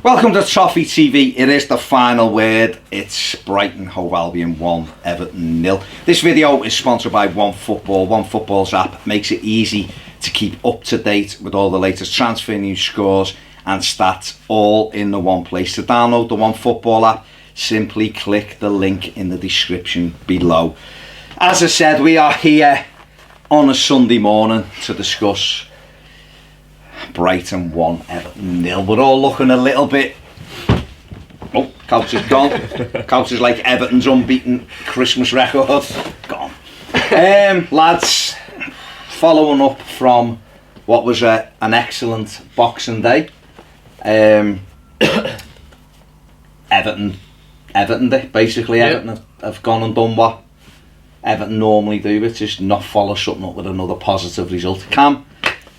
Welcome to Toffee TV. It is the final word. It's Brighton Hove Albion 1, Everton 0. This video is sponsored by OneFootball. OneFootball's app makes it easy to keep up to date with all the latest transfer news, scores and stats, all in the one place. To download the OneFootball app, simply click the link in the description below. As I said, we are here on a Sunday morning to discuss Brighton 1, Everton 0. We're all looking a little bit... Oh, Couch is gone. Couch is like Everton's unbeaten Christmas record. Gone. Lads, following up from what was an excellent Boxing Day. Everton Day, basically. Yeah. Everton have gone and done what Everton normally do, which is not follow something up with another positive result. Cam,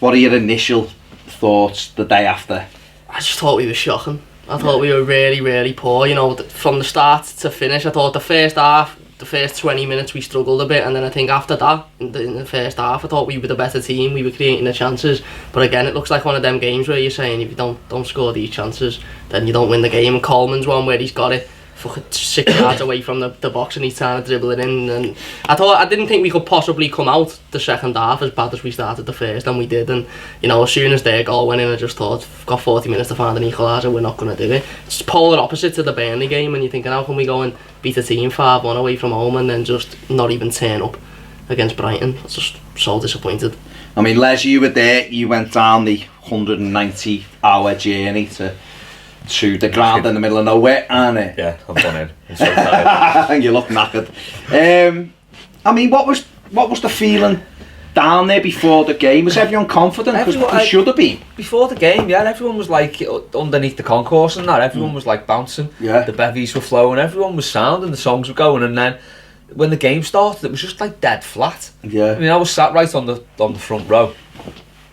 what are your initial thoughts the day after? I just thought we were shocking. I thought we were really, really poor. You know, from the start to finish, I thought the first half, the first 20 minutes we struggled a bit, and then I think after that, in the first half, I thought we were the better team. We were creating the chances, but again, it looks like one of them games where you're saying if you don't score these chances, then you don't win the game. And Coleman's one where he's got it fucking 6 yards away from the box and he's trying to dribble it in, and I didn't think we could possibly come out the second half as bad as we started the first, and we did. And you know, as soon as their goal went in, I just thought, got 40 minutes to find an equaliser, we're not going to do it. It's polar opposite to the Burnley game, and you're thinking, how can we go and beat a team 5-1 away from home and then just not even turn up against Brighton? I was just so disappointed. I mean, Les, you were there, you went down the 190-hour journey to the ground in the middle of nowhere, and yeah, I'm done in. I'm so tired. You look knackered. I mean, what was the feeling down there before the game? Was everyone confident? Because they should have been. Before the game, yeah, everyone was like underneath the concourse and that. Everyone was like bouncing. Yeah. The bevies were flowing. Everyone was sound and the songs were going. And then when the game started, it was just like dead flat. Yeah. I mean, I was sat right on the front row.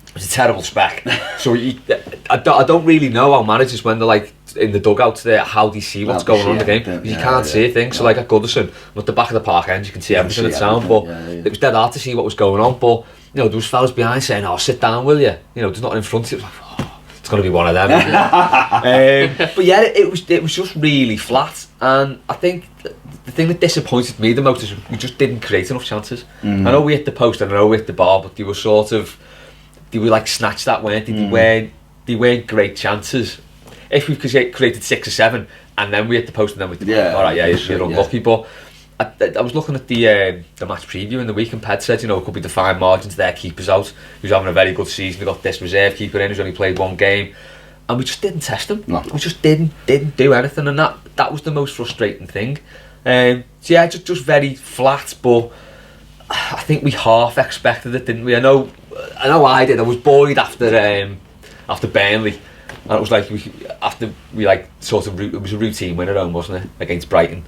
It was a terrible spec. So I don't really know how managers, when they're like in the dugouts there, how do you see what's going on in the game? You can't see a thing. So like at Goodison, at the back of the park end, you can see everything at sound. But it was dead hard to see what was going on. But you know, there was fellas behind saying, "Oh, sit down, will you?" You know, there's nothing in front of you. It was like, oh, it's going to be one of them. But yeah, it was just really flat. And I think the thing that disappointed me the most is we just didn't create enough chances. I know we hit the post and I know we hit the bar, but they were like snatched that, weren't they? They weren't great chances. If we created 6 or 7 and then we hit the post and then we hit the bar, alright, yeah, you're unlucky. But I was looking at the match preview in the week, and Ped said, you know, it could be defined margins there, keepers out, who's having a very good season. We got this reserve keeper in who's only played 1 game, and we just didn't test him. No. We just didn't do anything, and that was the most frustrating thing. So yeah, just very flat. But I think we half expected it, didn't we? I know I did. I was buoyed after Burnley, and it was like it was a routine win at home, wasn't it, against Brighton?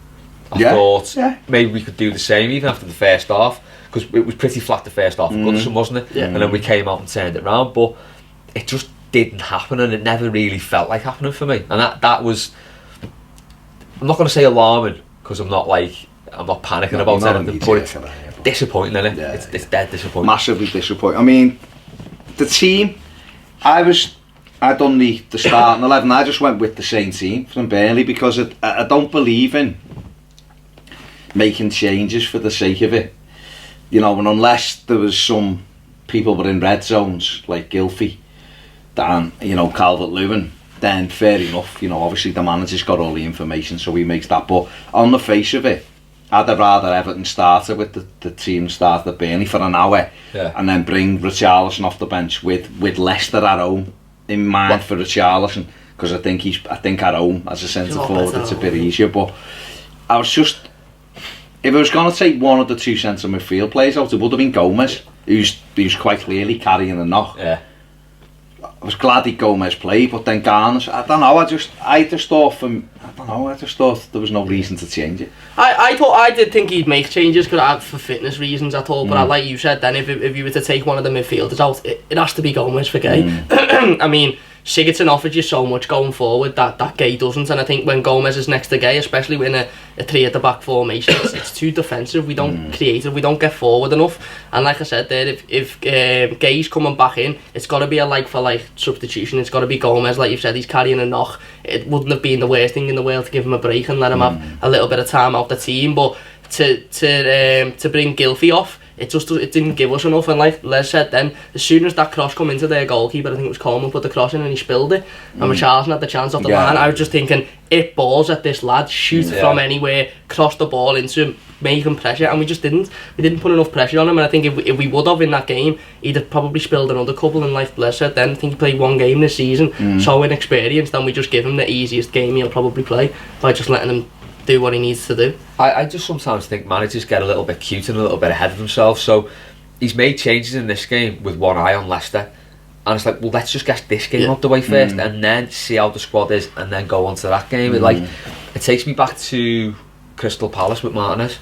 I thought maybe we could do the same even after the first half, because it was pretty flat the first half of Goodison, wasn't it? Yeah. And then we came out and turned it round, but it just didn't happen, and it never really felt like happening for me. And that was, I'm not going to say alarming, because I'm not panicking about anything, but it's disappointing, isn't it? Yeah, it's dead disappointing. Massively disappointing. I mean, the team, I'd done the starting 11. I just went with the same team from Burnley, because I don't believe in making changes for the sake of it. You know, and unless there was some people were in red zones like Gylfi, Dan, you know, Calvert-Lewin, then fair enough. You know, obviously the manager's got all the information, so he makes that. But on the face of it, I'd have rather Everton started with the team started at Burnley for an hour, and then bring Richarlison off the bench with Leicester at home in mind for Richarlison, because I think at home as a centre forward it's a bit easier. But I was just, if I was going to take one of the 2 centre midfield players out, it would have been Gomez, who's quite clearly carrying the knock. Yeah. I was glad Gomez played, but then Garner, I don't know, I just thought there was no reason to change it. I did think he'd make changes for fitness reasons, I thought, but like you said then, if you were to take one of the midfielders out, it has to be Gomez for Gay. I mean, Sigurdsson offers you so much going forward that Gay doesn't, and I think when Gomez is next to Gay, especially in a 3 at the back formation, it's too defensive. We don't creative, we don't get forward enough. And like I said there, if Gay's coming back in, it's got to be a like for like substitution. It's got to be Gomez, like you've said, he's carrying a knock. It wouldn't have been the worst thing in the world to give him a break and let him have a little bit of time out the team, but to bring Gylfi off, it didn't give us enough. And like Les said then, as soon as that cross come into their goalkeeper, I think it was Coleman put the cross in and he spilled it, and Richarlison had the chance off the line. I was just thinking, it balls at this lad, shoot from anywhere, cross the ball into him, make him pressure, and we didn't put enough pressure on him. And I think if we would have in that game, he'd have probably spilled another couple. And like Les said then, I think he played 1 game this season, so inexperienced, and we just give him the easiest game he'll probably play by just letting him do what he needs to do. I just sometimes think managers get a little bit cute and a little bit ahead of themselves. So he's made changes in this game with one eye on Leicester, and it's like, well, let's just get this game out the way first, and then see how the squad is, and then go on to that game. It takes me back to Crystal Palace with Martinez,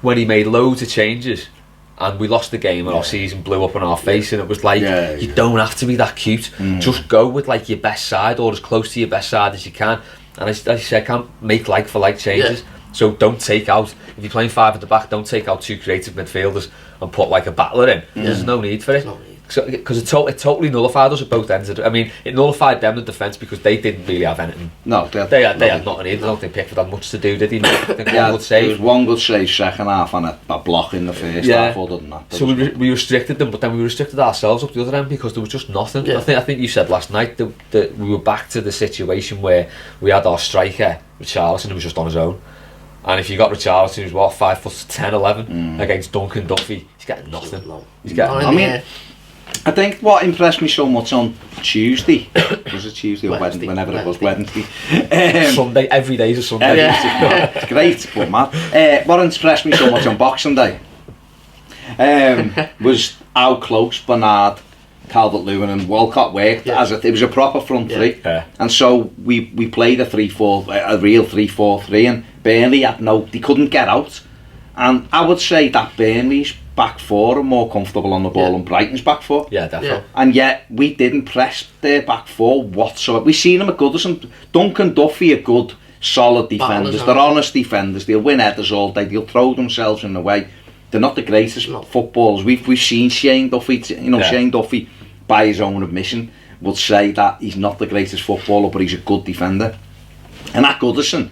when he made loads of changes and we lost the game and our season blew up in our face, and it was like, you don't have to be that cute, just go with like your best side or as close to your best side as you can. And as you said, can't make like for like changes. So don't take out, if you're playing 5 at the back, don't take out 2 creative midfielders and put like a battler in. There's no need for it. Because it totally nullified us at both ends. I mean, it nullified them in defence because they didn't really have anything. No, they had nothing either. I don't think Pickford had much to do, did he? I think one good save. There was one good save second half and a block in the first half, other than that. So we restricted them, but then we restricted ourselves up the other end because there was just nothing. I think you said last night that we were back to the situation where we had our striker, Richarlison, who was just on his own. And if you got Richarlison, who's what, 5'10", 11, against Duncan Duffy, he's getting nothing. He's getting I think what impressed me so much on Tuesday, was it Tuesday or Wednesday, whenever it was Wednesday. Sunday, every day is a Sunday. It's great, but man. What impressed me so much on Boxing Day was how close Bernard, Calvert-Lewin and Walcott worked. It was a proper front three. And so we played a 3-4, a real 3-4-3, and Burnley they couldn't get out. And I would say that Burnley's back four are more comfortable on the ball than Brighton's back four. Yeah, definitely. And yet we didn't press their back four whatsoever. We've seen them at Goodison. Duncan Duffy are good, solid defenders. They're honest defenders. They'll win headers all day. They'll throw themselves in the way. They're not the greatest footballers. We've seen Shane Duffy. Shane Duffy, by his own admission, would say that he's not the greatest footballer, but he's a good defender. And at Goodison,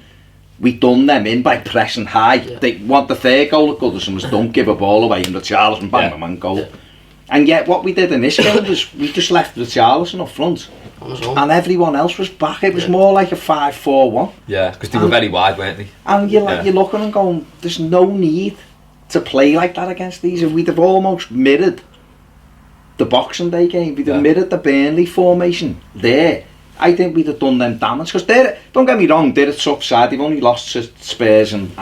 we done them in by pressing high. They want the third goal at Goodison was don't give a ball away and Richarlison bang man goal. And yet what we did in this game was we just left Richarlison up front and everyone else was back. It was more like a 5-4-1. Yeah, because they were very wide, weren't they? And you're looking and going, there's no need to play like that against these. We'd have almost mirrored the Boxing Day game. We'd have mirrored the Burnley formation there. I think we'd have done them damage, because don't get me wrong, they're a tough side. They've only lost to Spurs and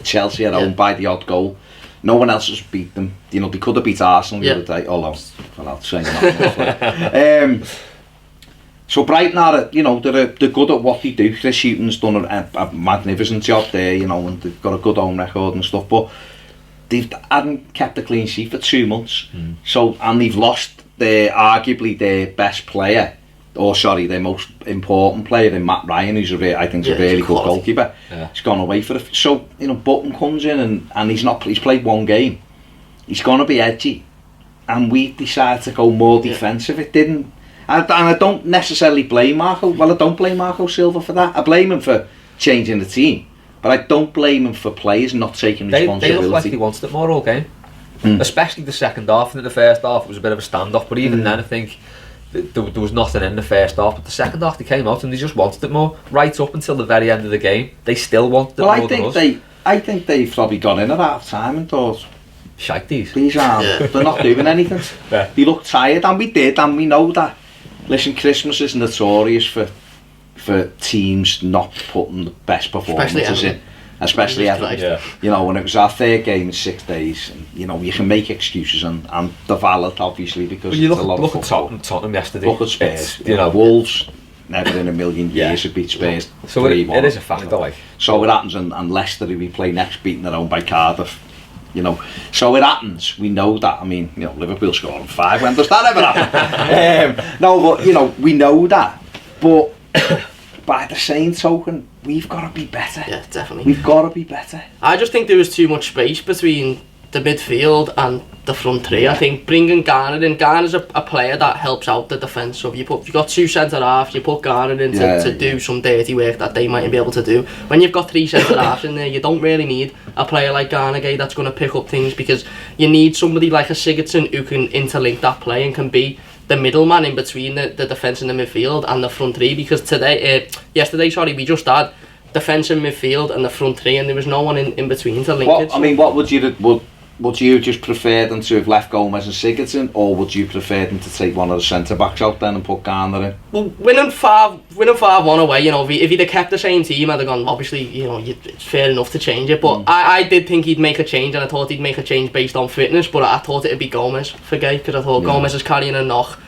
Chelsea at home by the odd goal. No one else has beat them. They could have beat Arsenal the other day. Although, I'll say that. So Brighton are, they're good at what they do. Chris Hughton's done a magnificent job there, and they've got a good home record and stuff. But they hadn't kept a clean sheet for 2 months. So, and they've lost arguably their best player. Their most important player in Matt Ryan, who's I think is a really good goalkeeper. He's gone away for it. So, Button comes in and he's played 1 game. He's going to be edgy. And we decided to go more defensive. It didn't. And I don't necessarily blame Marco. Well, I don't blame Marco Silva for that. I blame him for changing the team. But I don't blame him for players not taking responsibility. They looked like they wanted it more all game. Especially the second half. And in the first half it was a bit of a standoff. But even then I think there was nothing in the first half, but the second half they came out and they just wanted it more. Right up until the very end of the game, they still wanted it more than us. I think they've probably gone in at half time and thought, shite these they're not doing anything. They look tired, and we did, and we know that. Listen, Christmas is notorious for teams not putting the best performances in. Especially Everton. When it was our 3rd game in 6 days, and, you can make excuses and they're valid, obviously, because it's a lot look of at Tottenham yesterday. Look at Spurs. Wolves, never in a million years have beat Spurs. So it is a factor, like. So it happens, and Leicester, who we play next, beaten their own by Cardiff. you know. So it happens. We know that. I mean, you know, Liverpool scoring 5. When does that ever happen? No, but you know, we know that. But by the same token, we've got to be better. Yeah, definitely. We've got to be better. I just think there was too much space between the midfield and the front three. I think bringing Garner in, Garner's a player that helps out the defence. So if you've got 2 centre halves, you put Garner in to do some dirty work that they mightn't be able to do. When you've got 3 centre halves in there, you don't really need a player like Garner that's going to pick up things, because you need somebody like a Sigurdsson who can interlink that play and can be the middleman in between the defence and the midfield and the front three. Because yesterday, we just had defence and midfield and the front three, and there was no one in between to link it. I mean, what would you just prefer them to have left Gomez and Sigurdsson, or would you prefer them to take one of the centre backs out then and put Garner in? Well, winning 5-1 away, you know, if he'd have kept the same team, I'd have gone, obviously, you know, it's fair enough to change it. But I did think he'd make a change, and I thought he'd make a change based on fitness. But I thought it'd be Gomez for Gay, because I thought Gomez is carrying a knock.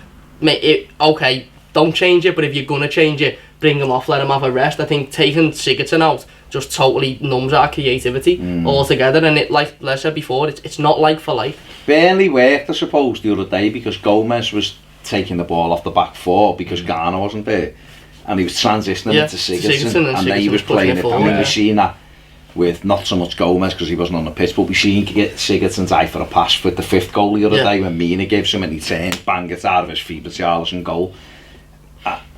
Okay, don't change it, but if you're gonna change it, bring him off, let him have a rest. I think taking Sigurdsson out just totally numbs our creativity altogether, and like I said before, it's not like for like. Burnley worked, I suppose, the other day because Gomez was taking the ball off the back 4 because Garner wasn't there, and he was transitioning it to Sigurdsson, and then he was playing it. I mean, we've seen that with not so much Gomez because he wasn't on the pitch, but we've seen Sigurdsson's eye for a pass with the 5th goal the other day when Mina gives him, and he turns, bang, it's out of his feet, Richarlison goal.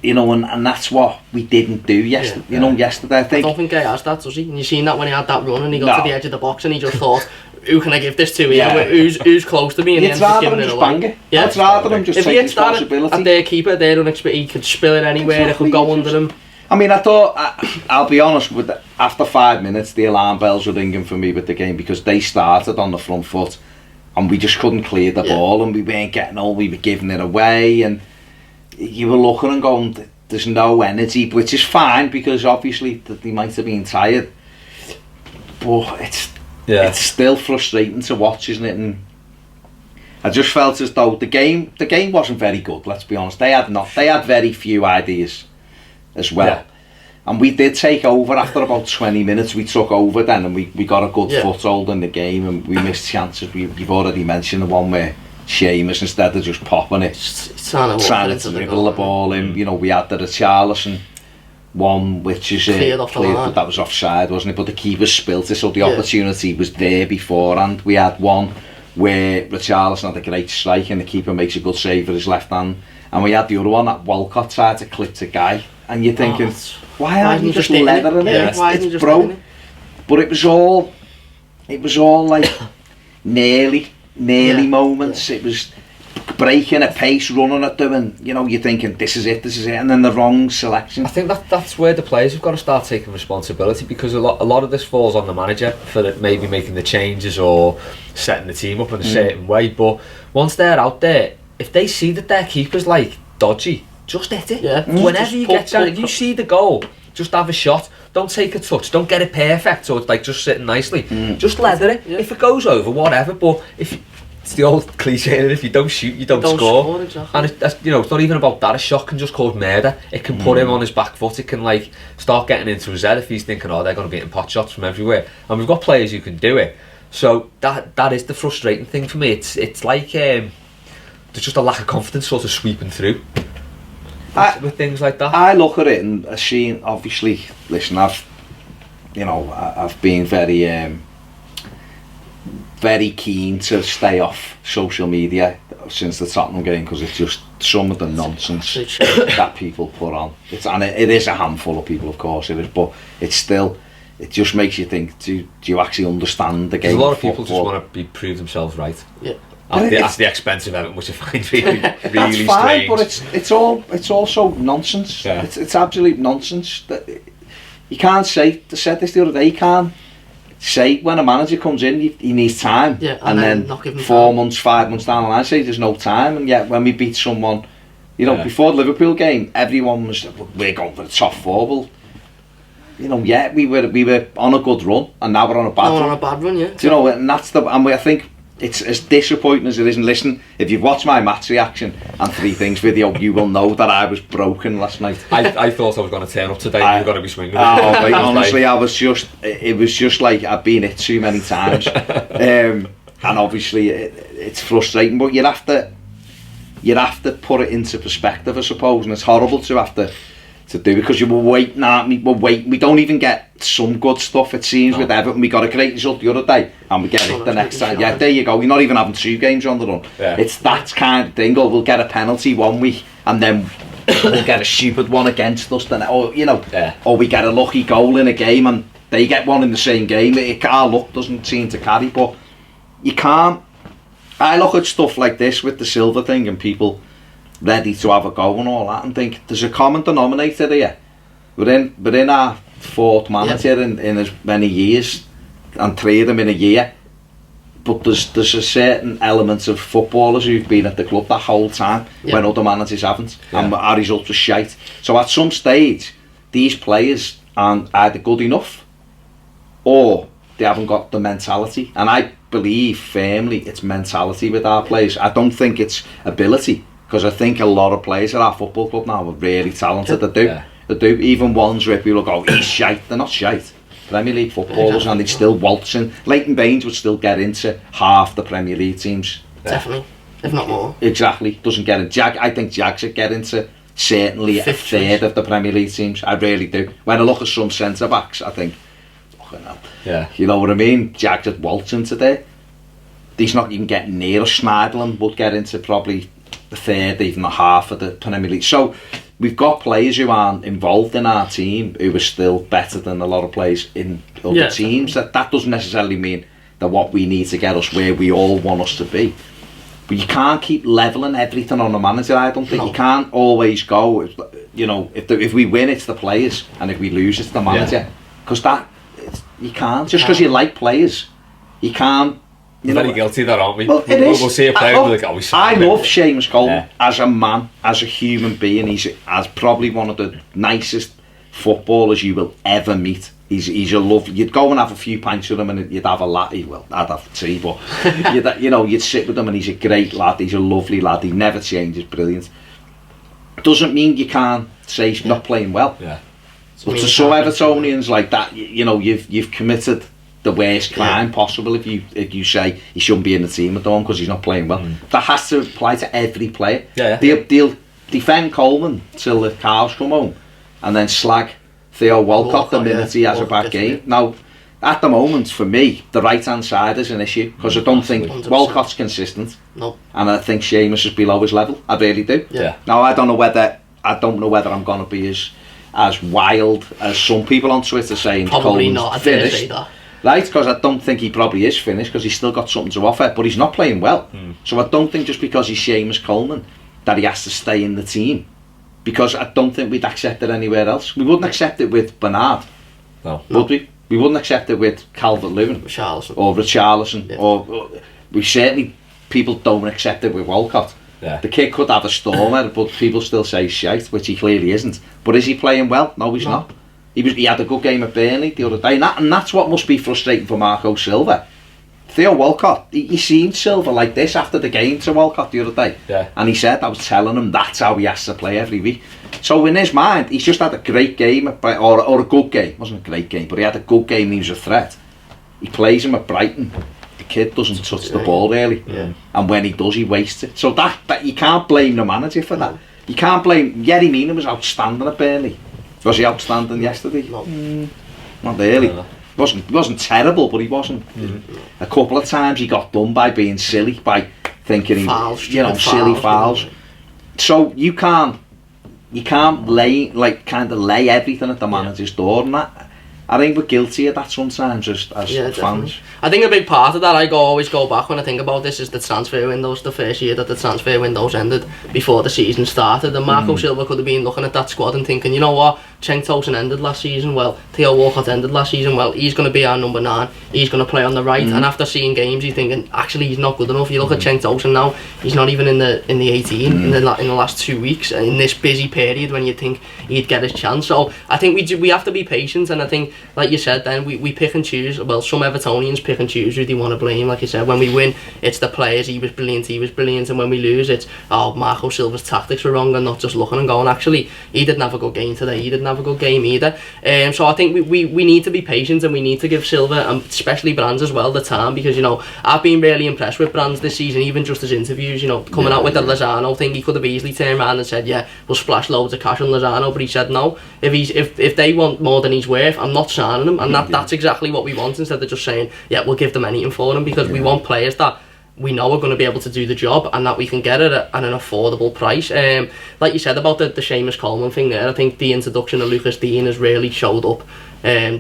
You know, and that's what we didn't do yesterday. You know, yesterday I think. I don't think Gay has that, does he? And you seen that when he had that run and he got to the edge of the box and he just thought, who can I give this to here? Who's close to me? And it's rather than just bang it. Yeah, it's rather than just take responsibility. At their keeper, he could spill it anywhere. It could go under him. I mean, I thought, I'll be honest with it, after 5 minutes the alarm bells were ringing for me with the game, because they started on the front foot and we just couldn't clear the ball, and we weren't getting all, we were giving it away, and you were looking and going, there's no energy, which is fine because obviously they might have been tired, but it's still frustrating to watch, isn't it? And I just felt as though the game wasn't very good, let's be honest. They had very few ideas as well, and we did take over after about 20 minutes. We took over then, and we got a good foothold in the game, and we missed chances. You've already mentioned the one where Seamus, instead of just popping it, trying to dribble the ball in. You know, we had the Richarlison one, which is cleared, but that was offside, wasn't it? But the keeper spilt it, so the opportunity was there beforehand. We had one where Richarlison had a great strike and the keeper makes a good save with his left hand, and we had the other one that Walcott tried to clip to Guy, and you're thinking, why aren't you just leathering it? It's broke. But it was all like nearly moments. It was breaking a pace, running at them, and you know, you're thinking this is it, and then the wrong selection. I think that's where the players have got to start taking responsibility, because a lot of this falls on the manager for maybe making the changes or setting the team up in a certain way. But once they're out there, if they see that their keeper's like dodgy, just hit it. Whenever you get down, if you see the goal, just have a shot. Don't take a touch. Don't get it perfect, so it's like just sitting nicely. Just leather it. If it goes over, whatever. But it's the old cliche, if you don't shoot, you don't score. Exactly. And it's not even about that. A shot can just cause murder. It can put him on his back foot. It can like start getting into his head if he's thinking, they're going to be hitting pot shots from everywhere. And we've got players who can do it. So that is the frustrating thing for me. It's like there's just a lack of confidence sort of sweeping through with things like that. I look at it and I've seen, obviously, listen, I've been very keen to stay off social media since the Tottenham game, because it's just some of the nonsense that people put on. It is a handful of people, of course it is, but it's still, it just makes you think, do you actually understand the game? There's a lot of people just want to prove themselves right. Yeah. At the expense of Everton, which I find really that's fine, strange. But it's also nonsense. Yeah. It's absolute nonsense. That you can't say. I said this the other day. You can't say when a manager comes in, he needs time, and then 4 months, 5 months down the line, say there's no time. And yet when we beat someone, you know, before the Liverpool game, everyone was, we're going for the top 4. Well, you know, we were on a good run, and now we're on a bad run. On a bad run, yeah. Do you know, and that's I think it's as disappointing as it is. And listen, if you've watched my match reaction and 3 Things video, you will know that I was broken last night. I thought I was going to turn up today and you were going to be swinging. Honestly, it was just like I've been hit too many times. And obviously it's frustrating, but you'd have to put it into perspective, I suppose, and it's horrible to have to do, because you were waiting at me, we don't even get some good stuff, it seems, with Everton. We got a great result the other day and we get it the next time. Yeah, there you go, you're not even having 2 games on the run. It's that kind of thing. Or we'll get a penalty one week and then we'll get a stupid one against us, or or we get a lucky goal in a game and they get one in the same game. Our luck doesn't seem to carry, but you can't. I look at stuff like this with the Silva thing and people ready to have a go and all that, and think there's a common denominator here. We're in our 4th manager in as many years, and 3 of them in a year. But there's a certain element of footballers who've been at the club that whole time when other managers haven't, and our results are shite. So at some stage, these players aren't either good enough, or they haven't got the mentality. And I believe firmly it's mentality with our players. I don't think it's ability. Because I think a lot of players at our football club now are really talented. They do. Even ones where people go, he's shite. They're not shite. Premier League footballers, and they'd still waltz in. Leighton Baines would still get into half the Premier League teams. Definitely, if not more. Exactly. Doesn't get in. I think Jags would get into certainly a third of the Premier League teams. I really do. When I look at some centre backs, I think, you know what I mean? Jags would waltz into there. He's not even getting near. Schneiderlin would get into probably the third, even the half of the Premier League. So we've got players who aren't involved in our team who are still better than a lot of players in other teams. That doesn't necessarily mean that what we need to get us where we all want us to be. But you can't keep levelling everything on the manager. I don't think you can't always go, if we win it's the players and if we lose it's the manager. Because you can't, just because you like players, you can't. We're very guilty of that, aren't we? Well, it is. We'll see a player and we'll like, I love Seamus Coleman as a man, as a human being. He's probably one of the nicest footballers you will ever meet. He's a lovely. You'd go and have a few pints with him and you'd have a latte. Well, I'd have tea, but you'd sit with him and he's a great lad. He's a lovely lad. He never changes. Brilliant. Doesn't mean you can't say he's not playing well. Yeah. But to some Evertonians like that, you've committed the worst crime possible if you say he shouldn't be in the team at all because he's not playing well. That has to apply to every player. They'll defend Coleman till the cows come home and then slag Theo Walcott the minute he has a bad game. Now, at the moment, for me, the right-hand side is an issue because I don't think 100%. Walcott's consistent. No. And I think Seamus is below his level. I really do. Yeah. Now, I don't know whether I'm going to be as wild as some people on Twitter saying probably Coleman's not. I finished. say that. Right, because I don't think he probably is finished because he's still got something to offer, but he's not playing well. So I don't think just because he's Seamus Coleman that he has to stay in the team, because I don't think we'd accept it anywhere else. We wouldn't accept it with Bernard, would we? We wouldn't accept it with Calvert-Lewin or Richarlison, or we certainly, people don't accept it with Walcott. The kid could have a stormer, but people still say he's shite, which he clearly isn't. But is he playing well? No, he's not. He had a good game at Burnley the other day, and that's what must be frustrating for Marco Silva. Theo Walcott, he seen Silva like this after the game to Walcott the other day, and he said, I was telling him that's how he has to play every week. So in his mind, he's just had a great game, or a good game. It wasn't a great game, but he had a good game and he was a threat. He plays him at Brighton. The kid doesn't touch the ball really, and when he does, he wastes it. So that you can't blame the manager for that. You can't blame. Yerry Mina was outstanding at Burnley. Was he outstanding yesterday? No. Not really. Wasn't terrible, but he wasn't. A couple of times he got done by being silly, by thinking silly fouls. So you can't lay everything at the manager's door, and that I think we're guilty of that sometimes as fans. Definitely. I think a big part of that I always go back when I think about this is the transfer windows. The first year that the transfer windows ended before the season started, and Marco Silva could have been looking at that squad and thinking, you know what, Cenk Tosun ended last season well, Theo Walcott ended last season well, he's going to be our number 9, he's going to play on the right, and after seeing games you're thinking, actually he's not good enough. You look at Cenk Tosun now, he's not even in the 18 in the last 2 weeks, in this busy period when you think he'd get his chance. So I think we have to be patient, and I think, like you said then, we pick and choose. Well, some Evertonians pick and choose who they want to blame. Like you said, when we win, it's the players, he was brilliant, and when we lose, it's, oh, Marco Silva's tactics were wrong, and not just looking and going, actually, he didn't have a good game today, he didn't have a good game either. So I think we need to be patient, and we need to give Silva, and especially Brands as well, the time, because, you know, I've been really impressed with Brands this season, even just his interviews, you know, coming out with the Lozano thing. He could have easily turned around and said, yeah, we'll splash loads of cash on Lozano, but he said no, if they want more than he's worth, I'm not signing him, and that's exactly what we want, instead of just saying, yeah, we'll give them anything for them, because we want players that we know are going to be able to do the job, and that we can get it at an affordable price. Like you said about the Seamus Coleman thing there, I think the introduction of Lucas Dean has really showed up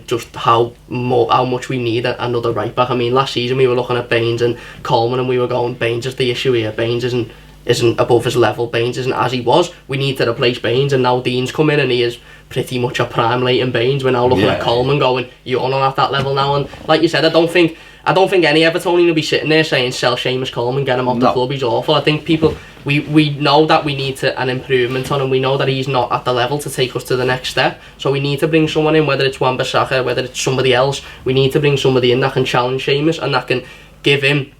just how much we need another right back. I mean, last season we were looking at Baines and Coleman, and we were going, Baines is the issue here, Baines isn't above his level, Baines isn't as he was, we need to replace Baines, and now Dean's come in and he is pretty much a prime Leighton Baines. We're now looking at Coleman going, you're not at that level now, and like you said, I don't think any Evertonian will be sitting there saying sell Seamus Coleman, get him off the club, he's awful. I think people, we know that we need an improvement on him, we know that he's not at the level to take us to the next step, so we need to bring someone in, whether it's Wan-Bissaka, whether it's somebody else, we need to bring somebody in that can challenge Seamus, and that can give him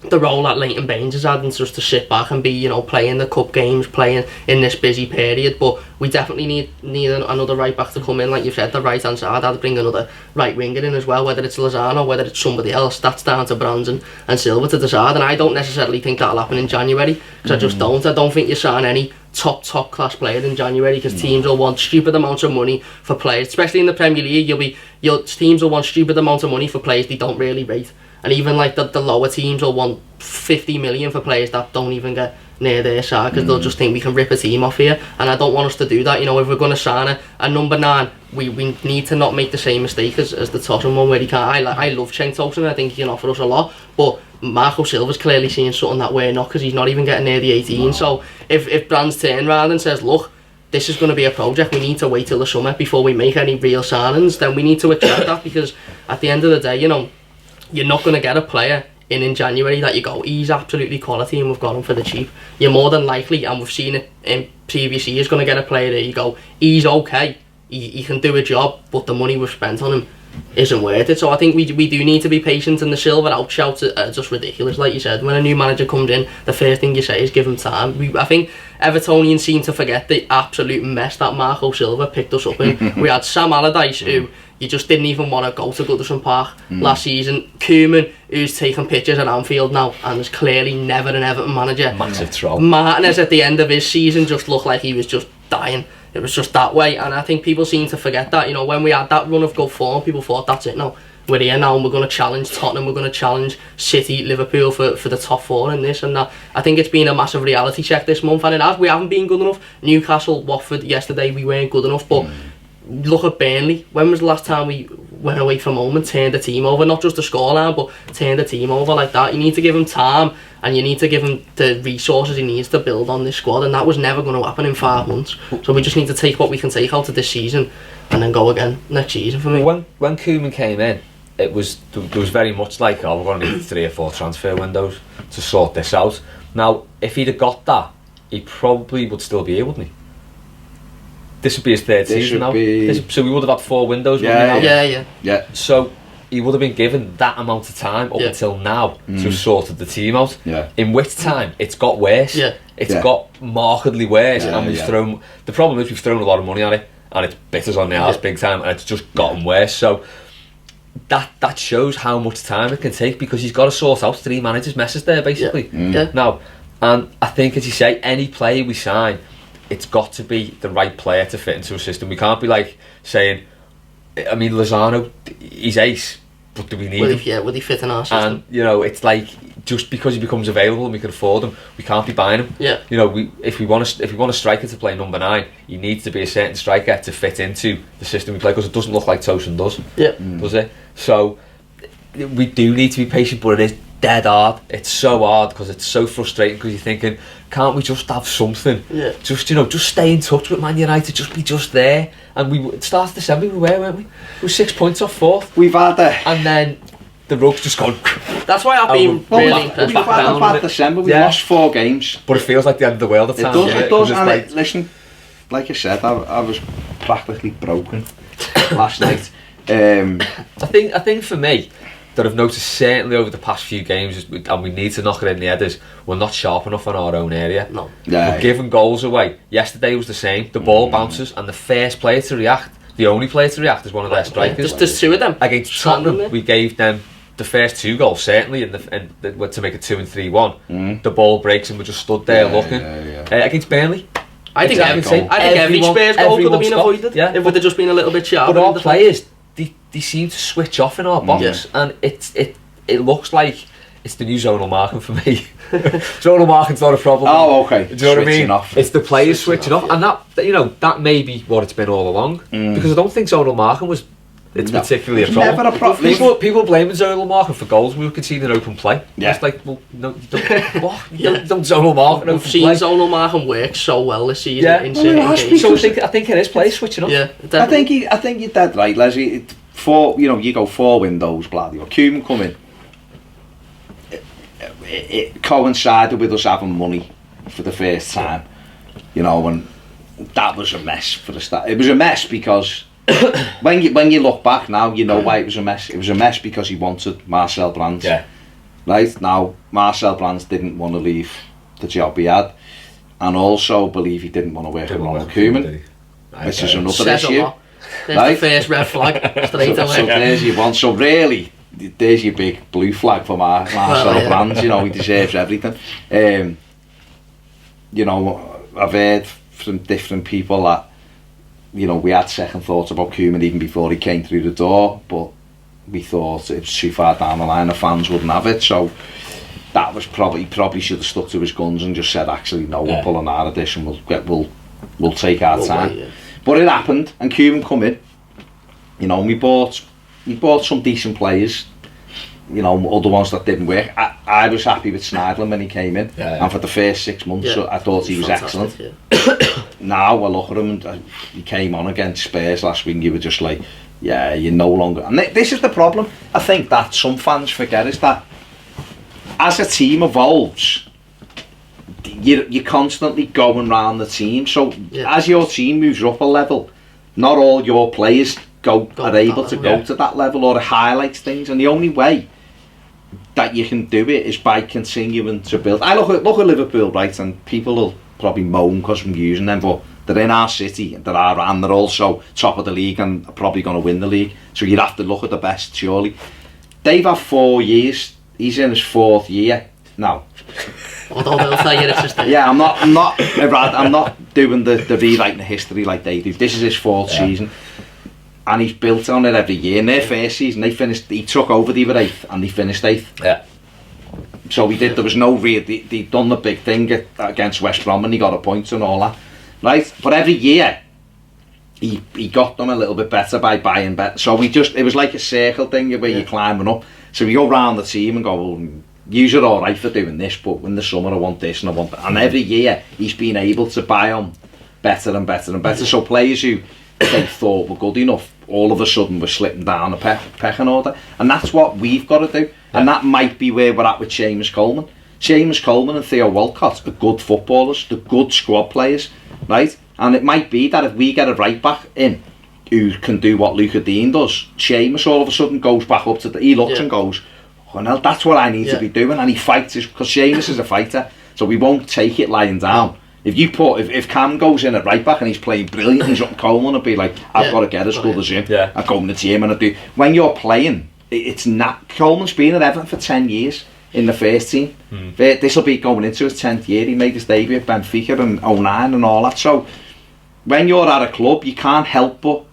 the role that Leighton Baines has had, and just to sit back and be, you know, playing the cup games, playing in this busy period. But we definitely need another right back to come in, like you've said, the right hand side. I'd bring another right winger in as well, whether it's Lozano, whether it's somebody else. That's down to Brands and Silva to decide, and I don't necessarily think that'll happen in January, because I just don't. I don't think you sign any top class player in January, because teams will want stupid amounts of money for players, especially in the Premier League. Teams will want stupid amounts of money for players they don't really rate. And even like the lower teams will want 50 million for players that don't even get near their side, because they'll just think we can rip a team off here, and I don't want us to do that. You know, if we're going to sign a number 9, we need to not make the same mistake as the Tosun one, where he can't. I love Cenk Tosun, I think he can offer us a lot, but Marco Silva's clearly seeing something that we're not, because he's not even getting near the 18. No. So if Brands turn around and says, look, this is going to be a project, we need to wait till the summer before we make any real signings, then we need to accept that, because at the end of the day, you know, you're not going to get a player in January that you go, he's absolutely quality and we've got him for the cheap. You're more than likely, and we've seen it in previous years, going to get a player there you go, he's okay, he can do a job, but the money we've spent on him isn't worth it. So I think we do need to be patient, and the Silva outshouts are just ridiculous. Like you said, when a new manager comes in, the first thing you say is give him time. I think Evertonians seem to forget the absolute mess that Marco Silva picked us up in. We had Sam Allardyce, who you just didn't even want to go to Goodison Park last season. Koeman, who's taking pictures at Anfield now and is clearly never an Everton manager. Massive troll. Martinez at the end of his season just looked like he was just dying. It was just that way, and I think people seem to forget that. You know, when we had that run of good form, people thought, that's it now, we're here now, and we're going to challenge Tottenham, we're going to challenge City, Liverpool for the top 4 in this and that. I think it's been a massive reality check this month, and it has. We haven't been good enough. Newcastle, Watford yesterday, we weren't good enough, but look at Burnley. When was the last time we went away from home and turned the team over? Not just the scoreline, but turned the team over like that. You need to give him time, and you need to give him the resources he needs to build on this squad, and that was never going to happen in 5 months. So we just need to take what we can take out of this season and then go again next season for me. When Koeman came in, there was very much like, oh, we're going to need 3 or 4 transfer windows to sort this out. Now, if he'd have got that, he probably would still be here, wouldn't he? This would be his 3rd season now. So we would have had 4 windows. Yeah. So he would have been given that amount of time up until now to have sorted the team out. Yeah. In which time it's got worse. Yeah. It's got markedly worse, and we've thrown. The problem is we've thrown a lot of money at it, and it's bit us on the arse big time, and it's just gotten worse. So that shows how much time it can take, because he's got to sort out 3 managers' messes there basically. Now, and I think, as you say, any player we sign, it's got to be the right player to fit into a system. We can't be like saying, I mean, Lozano, he's ace, but do we need him? Yeah, would he fit in our system? And, you know, it's like, just because he becomes available and we can afford him, we can't be buying him. Yeah. You know, if we want a striker to play number 9, he needs to be a certain striker to fit into the system we play, because it doesn't look like Tosun does. Yeah. Does it? So we do need to be patient, but it is dead hard. It's so hard because it's so frustrating because you're thinking, can't we just have something? Yeah. Just, you know, just stay in touch with Man United, just be just there. And it started December, we weren't we? We were 6 points off fourth. We've had And then the rug's just gone. That's why I've been really impressed. We've had a bad December, we lost 4 games. But it feels like the end of the world at times. It does, and listen, like I said, I was practically broken last night. I think for me, that I've noticed certainly over the past few games, and we need to knock it in the head, is we're not sharp enough in our own area. No. We're giving goals away. Yesterday was the same. The ball bounces, and the first player to react, the only player to react, is one of their strikers. There's 2 of them. Against Tottenham, we gave them the first 2 goals, certainly, to make it 2 and 3-1. The ball breaks, and we just stood there looking. Against Burnley, I think every Spurs goal could have been avoided if we'd have just been a little bit sharper. But our players, they seem to switch off in our box, and it looks like it's the new zonal marking for me. Zonal marking's not a problem. Oh, okay. Do you know what I mean? Off. It's the players switching off, and that may be what it's been all along. Because I don't think zonal marking was particularly a problem. Never a problem. People blaming zonal marking for goals we were conceding open play. Yeah. It's like, well, no, you don't, what? You don't zonal mark. We've seen zonal marking work so well this season in certain games. So I think it is players switching off. Yeah, I think you're dead right, Leslie. You go 4 windows, bloody. Or Koeman come in. It coincided with us having money for the first time, and that was a mess for the start. It was a mess because when you look back now, you know why it was a mess. It was a mess because he wanted Marcel Brands. Yeah. Right now, Marcel Brands didn't want to leave the job he had, and also believe he didn't want to work with Ronald Koeman, which is another issue. There's the first red flag straight away. So there's your one. So really, there's your big blue flag for Marcel Brands. He deserves everything. I've heard from different people that we had second thoughts about Koeman even before he came through the door, but we thought it was too far down the line, the fans wouldn't have it. So that was probably should have stuck to his guns and just said, actually, no, we're pulling out of this and we'll take our time. But it happened, and Koeman come in. We bought some decent players. Other ones that didn't work. I was happy with Sneijder when he came in, and for the first 6 months, I thought he was excellent. Now I look at him, and he came on against Spurs last week, and you were just like, yeah, you're no longer. And this is the problem. I think that some fans forget is that as a team evolves, you're constantly going round the team. So as your team moves up a level, not all your players are able to go to that level, or it highlights things, and the only way that you can do it is by continuing to build. I look at Liverpool, right, and people will probably moan because I'm using them, but they're in our city, and they're also top of the league and are probably going to win the league. So you'd have to look at the best, surely. They've had 4 years. He's in his 4th year now. Yeah, I'm not doing the rewriting of history like they do. This is his 4th season, and he's built on it every year. In their first season, he took over, they were 8th, and they finished 8th. Yeah. So there was no real, they done the big thing against West Brom, and he got a point and all that, right? But every year, he got them a little bit better by buying better. So it was like a circle thing where you're climbing up. So we go round the team and go, well, you're alright for doing this, but in the summer I want this and I want that. And every year he's been able to buy on better and better and better. So players who they thought were good enough, all of a sudden were slipping down a pecking order. And that's what we've got to do. And that might be where we're at with Seamus Coleman. Seamus Coleman and Theo Walcott are good footballers, they're good squad players, right? And it might be that if we get a right back in who can do what Luca Dean does, Seamus all of a sudden goes back up to he looks and goes, oh no, that's what I need to be doing, and he fights, because Seamus is a fighter, so we won't take it lying down. If Cam goes in at right back and he's playing brilliant, and something Coleman would be like, I've got to get as good as him. I go in the team and I do. When you're playing, it's not. Coleman's been at Everton for 10 years in the first team. This will be going into his 10th year. He made his debut at Benfica in 09 and all that. So when you're at a club, you can't help but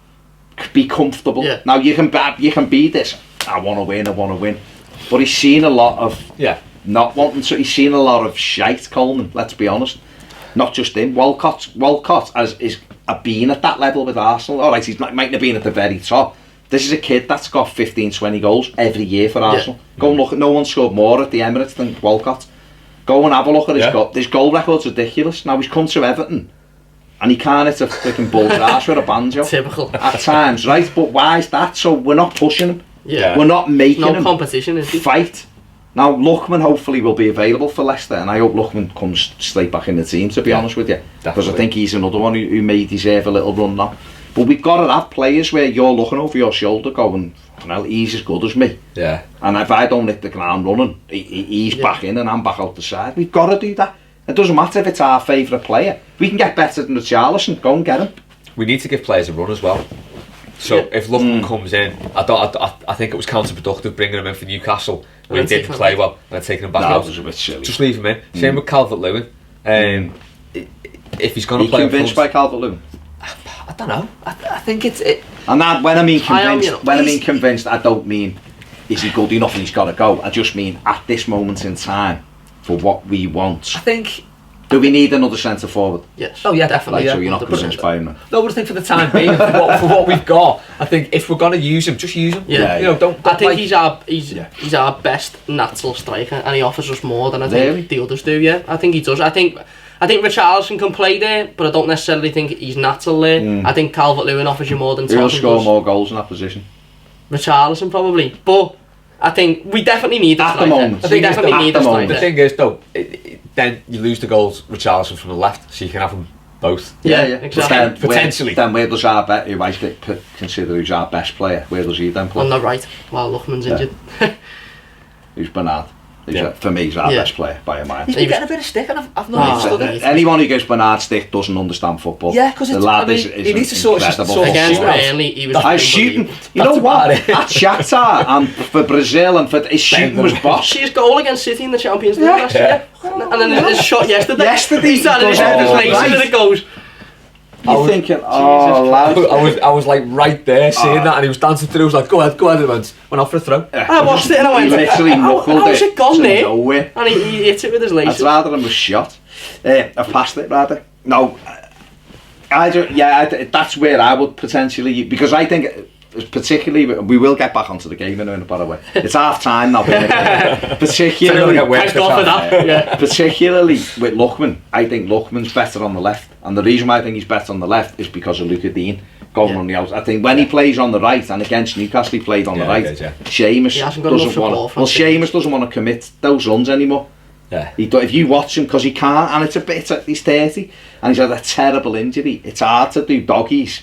be comfortable. Now you can be this. I want to win. But he's seen a lot of not wanting to. He's seen a lot of shite, Coleman. Let's be honest. Not just him. Walcott has been at that level with Arsenal. All right, he might have been at the very top, This is a kid that's got 15, 20 goals every year for Arsenal. Go and look at, no one scored more at the Emirates than Walcott. Go and have a look at his goal. His goal record's ridiculous. Now he's come to Everton and he can't hit a freaking bull's ass with a banjo. Typical. At times, right? But why is that? So we're not pushing him. Yeah. We're not making him competition, is he? fight. Now Lookman hopefully will be available for Leicester, and I hope Lookman comes straight back in the team, to be honest with you. Because I think he's another one who may deserve a little run now. But we've got to have players where you're looking over your shoulder going, well, he's as good as me. Yeah. And if I don't hit the ground running, he's back in and I'm back out the side. We've got to do that. It doesn't matter if it's our favourite player. We can get better than Richarlison. Go and get him. We need to give players a run as well. So if Lookman comes in, I think it was counterproductive bringing him in for Newcastle when he didn't play well and then taking him back out. That was a bit silly. Just leave him in. Same with Calvert-Lewin. If he's going to play, convinced by Calvert-Lewin? I don't know. I think it's. And that, when I mean convinced, I don't mean is he good enough and he's got to go. I just mean at this moment in time, for what we want. I think. Do we need another centre forward? Yes. Oh yeah, definitely. So you're not convinced by him? No, but I think for the time being, for what we've got, I think if we're going to use him, just use him. Yeah. You know, don't I think like, he's our best natural striker, and he offers us more than I think the others do. Yeah, I think he does. I think Richarlison can play there, but I don't necessarily think he's natural there. I think Calvert-Lewin offers you more than Toffee. He'll score more goals in that position. Richarlison probably, but I think we definitely need a striker. At the moment. I think definitely need a striker. The thing is, though, then you lose the goals Richarlison from the left, so you can have them both. Yeah, exactly. Potentially. Then where does our who I consider who's our best player? Where does he then play? On the right, while Lookman's injured. Who's Bernard? For me, he's our best player by a mile. He's been getting a bit of stick, and I've not understood it. Anyone who gives Bernard stick doesn't understand football. Yeah, because the lad is he needs to sort of against Burnley, he was. I shooting. You know what? At Shakhtar and for Brazil and for his shooting was boss. See his goal against City in the Champions League last year, and then his shot yesterday. He started his head and it goes. You're thinking, lad. I was like right there seeing that, and he was dancing through. I was like, go ahead, and went off for a throw. I watched it and I went, he literally knuckled how's it gone there? Nowhere. And he hit it with his laces. I'd rather him was shot. I've passed it rather. No, that's where I would potentially, because I think particularly, we will get back onto the game in a minute, by the way. It's half time now. Particularly with Lookman, I think Lookman's better on the left, and the reason why I think he's better on the left is because of Luca Dean going on the outside. I think when he plays on the right, and against Newcastle he played on the right, Seamus doesn't want to commit those runs anymore. Yeah. If you watch him, because he can't, and he's 30 and he's had a terrible injury. It's hard to do doggies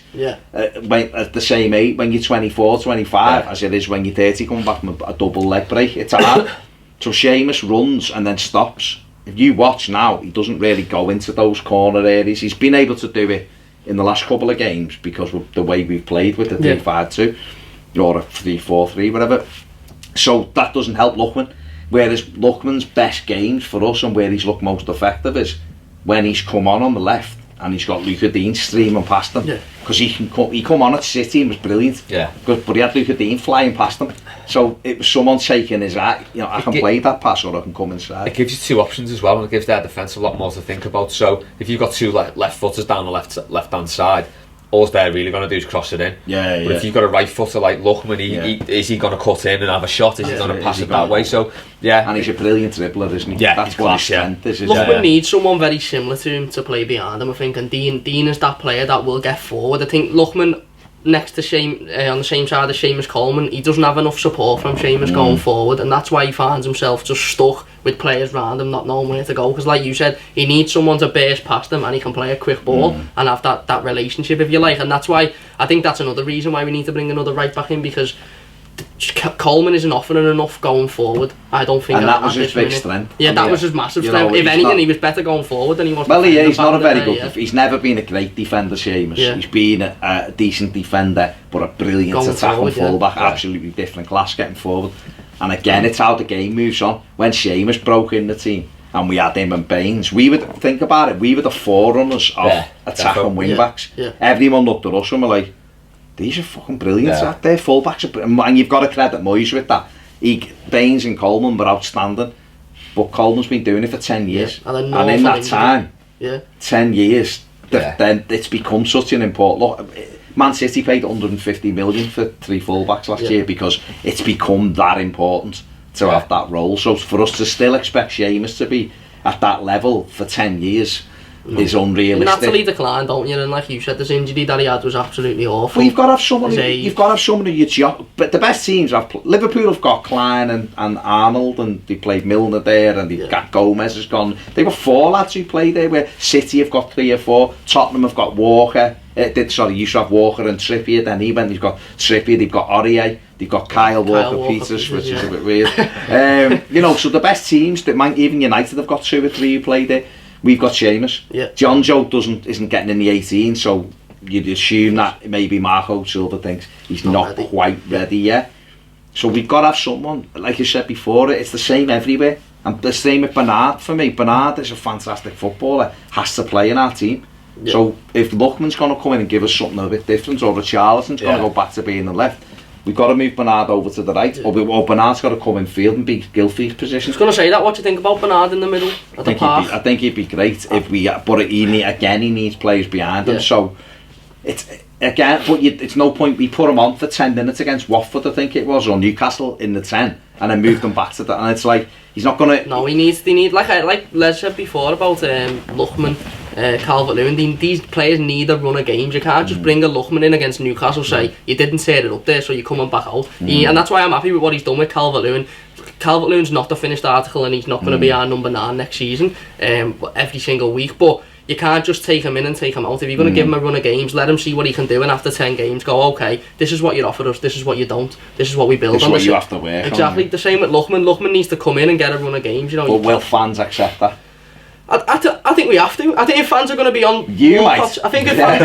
at the same age when you're 24, 25 as it is when you're 30 coming back from a double leg break. It's hard. So Seamus runs and then stops. If you watch now, he doesn't really go into those corner areas. He's been able to do it in the last couple of games because of the way we've played with the 3-5-2 or a 3-4-3, whatever. So that doesn't help Lookman. Whereas Lookman's best games for us and where he's looked most effective is when he's come on the left and he's got Luca Dean streaming past him, because he come on at City and was brilliant, but he had Luca Dean flying past him, so it was someone taking his eye, I can play that pass or I can come inside. It gives you two options as well, and it gives their defence a lot more to think about. So if you've got two left footers down the left hand side, all they're really going to do is cross it in. But if you've got a right footer like Lookman, is he going to cut in and have a shot? Is he going to pass it that way? So and he's a brilliant dribbler, isn't he? That's what his strength is. Lookman needs someone very similar to him to play behind him, I think, and Dean is that player that will get forward. I think Lookman, next to on the same side as Seamus Coleman, he doesn't have enough support from Seamus going forward, and that's why he finds himself just stuck with players around him not knowing where to go, because like you said, he needs someone to burst past him and he can play a quick ball and have that relationship, if you like. And that's why I think that's another reason why we need to bring another right back in, because Coleman isn't offering enough going forward, I don't think. And that was his big strength. That was his massive strength. If anything, he was better going forward than he was. Well, he's not a very good. He's never been a great defender, Seamus. He's been a decent defender, but a brilliant attacking fullback. Absolutely different class getting forward. And again, it's how the game moves on. When Seamus broke in the team, and we had him and Baines, we were the forerunners of attacking wing backs. Everyone looked at us and were like, these are fucking brilliant out there, full-backs, and you've got to credit Moyes with that. Baines and Coleman were outstanding, but Coleman's been doing it for 10 years, and in that time, 10 years, then it's become such an important look. Man City paid 150 million for 3 fullbacks last year because it's become that important to have that role. So for us to still expect Seamus to be at that level for 10 years is unrealistic. Naturally declined, don't you? And like you said, this injury that he had was absolutely awful. Well, you've got to have someone. You've got to have someone who you job. But the best teams have Liverpool have got Klein and Arnold, and they played Milner there, and they've got Gomez has gone. They've got 4 lads who play there. Where City have got 3 or 4. Tottenham have got Walker. You used to have Walker and Trippier. Then he went. They've got Trippier. They've got Aurier. They've got Kyle Walker-Peters, which is a bit weird. So the best teams that even United have got 2 or 3 who play there. We've got Seamus. John Joe isn't getting in the 18, so you'd assume that maybe Marco Silva thinks he's not quite ready yet. So we've got to have someone, like you said before, it's the same everywhere. And the same with Bernard for me. Bernard is a fantastic footballer, has to play in our team. So if Lookman's going to come in and give us something a bit different, or Richarlison's going to go back to being the left, we've got to move Bernard over to the right, or Bernard's got to come in field and be Gylfi's position. I was going to say that. What do you think about Bernard in the middle of the park? I think he'd be great if we. But he needs players behind him. So it's it's no point we put him on for 10 minutes against Watford, I think it was, or Newcastle in the 10, and then moved him back to that. And it's like he's not going to. No, they need like Les said before about Lookman. Calvert-Lewin, these players need a run of games. You can't just bring a Lookman in against Newcastle, say you didn't set it up there, so you're coming back out. And that's why I'm happy with what he's done with Calvert-Lewin. Calvert-Lewin's not the finished article, and he's not going to be our number 9 next season, every single week. But you can't just take him in and take him out. If you're going to give him a run of games, let him see what he can do, and after 10 games go, okay, this is what you offered us, this is what you don't, this is what we build on. This is what you have to work exactly on. The same with Lookman. Lookman needs to come in and get a run of games. But will fans accept that? I think we have to. I think if fans are going to be on Walcott's, I think if fans,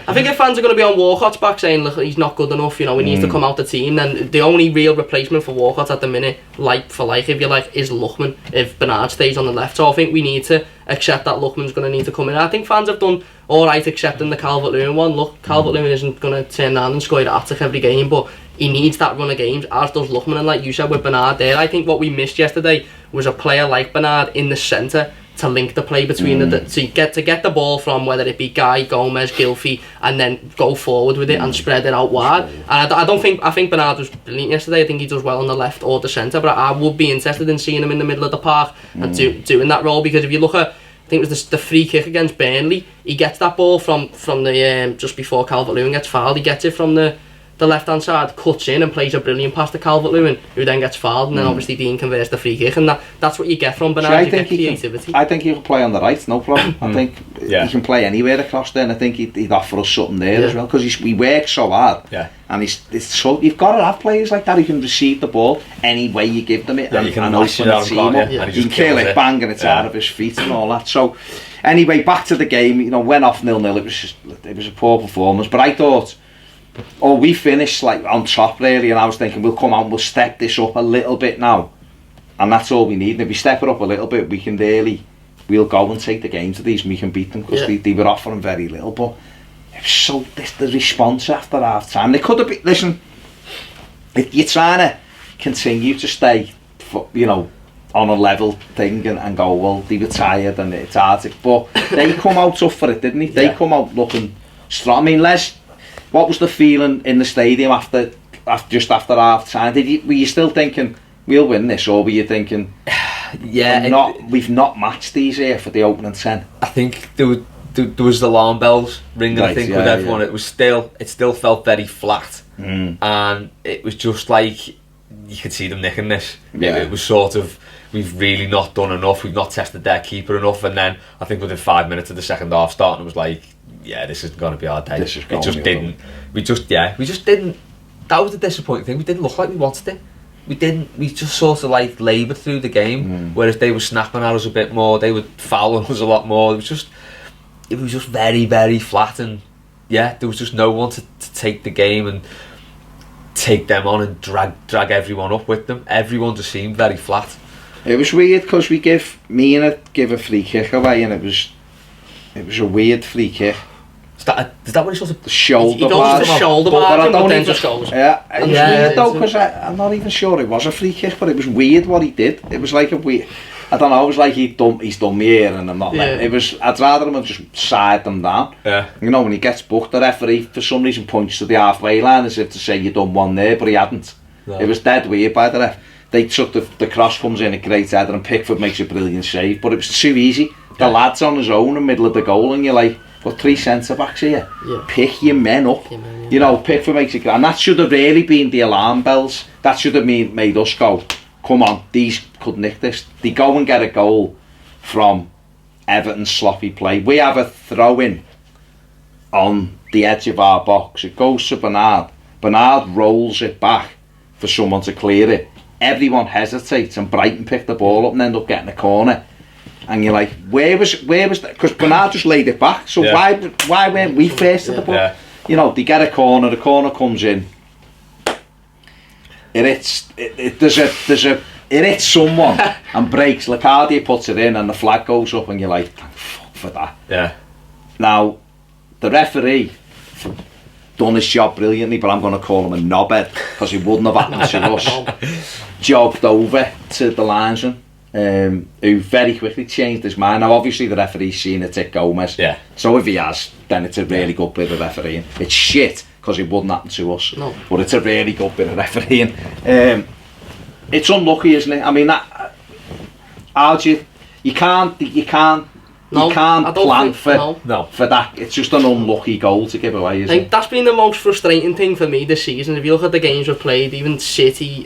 I think if fans are going to be on Walcott's back saying, look, he's not good enough, we need to come out the team, then the only real replacement for Walcott at the minute, like for like, if you like, is Lookman if Bernard stays on the left. So I think we need to accept that Lookman's going to need to come in. I think fans have done alright accepting the Calvert-Lewin one. Look, Calvert-Lewin isn't going to turn around and score a hat-trick every game, but he needs that run of games, as does Lookman. And like you said with Bernard there, I think what we missed yesterday was a player like Bernard in the centre to link the play between to get the ball from, whether it be Guy, Gomez, Gylfi, and then go forward with it and spread it out wide. And I think Bernard was brilliant yesterday. I think he does well on the left or the centre, but I would be interested in seeing him in the middle of the park and doing that role, because if you look at, I think it was the free kick against Burnley, he gets that ball from the just before Calvert-Lewin gets fouled, he gets it from the left hand side, cuts in and plays a brilliant pass to Calvert-Lewin, who then gets fouled, and then obviously Dean converts the free kick, and that's what you get from Bernard. I think he can play on the right, no problem. I think he can play anywhere across there, and I think he'd offer us something there as well, because he works so hard. And you've got to have players like that who can receive the ball any way you give them it, and open the team up. He can kill it, bang, and it's out of his feet and all that. So anyway, back to the game. Went off 0-0. It was a poor performance, but I thought, we finished like on top really, and I was thinking we'll come out and we'll step this up a little bit now, and that's all we need. And if we step it up a little bit, we'll go and take the game to these and we can beat them, because they were offering very little. But it was the response after half time, they could have been, listen, if you're trying to continue to stay on a level thing and go, well, they were tired and it's hard to, but they come out tough for it, didn't they? They come out looking strong. I mean, Les, what was the feeling in the stadium after half time? Were you still thinking we'll win this, or were you thinking we've not matched these here for the opening 10? I think there was the alarm bells ringing. Right, I think with everyone, it still felt very flat, and it was just like you could see them nicking this. It was sort of, we've really not done enough. We've not tested their keeper enough, and then I think within 5 minutes of the second half starting, it was like, this isn't going to be our day. We just didn't. That was the disappointing thing. We didn't look like we wanted it. We just sort of like laboured through the game, whereas they were snapping at us a bit more. They were fouling us a lot more. It was just very, very flat, and there was just no one to take the game and take them on and drag everyone up with them. Everyone just seemed very flat. It was weird because Mina give a free kick away, and it was a weird free kick. Is that what he sort of... The shoulder he goes to the shoulder margin, but then just goes. It was weird though, because I'm not even sure it was a free kick, but it was weird what he did. It was like a weird... I don't know, it was like he's done me here and I'm not letting. It was, I'd rather him have just side them down. Yeah. You know, when he gets booked, the referee for some reason points to the halfway line as if to say you done one there, but he hadn't. No. It was dead weird by the ref. They took the cross comes in a great header and Pickford makes a brilliant save, but it was too easy. The lad's on his own in the middle of the goal and you're like, got 3 centre backs here. Yeah. Pick your men up. You know, Pickford makes it, and that should have really been the alarm bells. That should have made us go, come on, these could nick this. They go and get a goal from Everton's sloppy play. We have a throw-in on the edge of our box. It goes to Bernard. Bernard rolls it back for someone to clear it. Everyone hesitates and Brighton pick the ball up and end up getting a corner. And you're like, where was that? Because Bernard just laid it back. So why weren't we first at the ball? Yeah. You know, they get a corner. The corner comes in. It hits someone and breaks. Licardia puts it in and the flag goes up and you're like, thank fuck for that. Yeah. Now, the referee done his job brilliantly, but I'm going to call him a knobhead because he wouldn't have happened to us. Jogged over to the linesman, who very quickly changed his mind. Now, obviously, the referee's seen it at Gomez. Yeah. So if he has, then it's a really good bit of refereeing. It's shit because it wouldn't happen to us. No. But it's a really good bit of refereeing. It's unlucky, isn't it? I mean, you can't plan for that. It's just an unlucky goal to give away, isn't it? I think that's been the most frustrating thing for me this season. If you look at the games we've played, even City,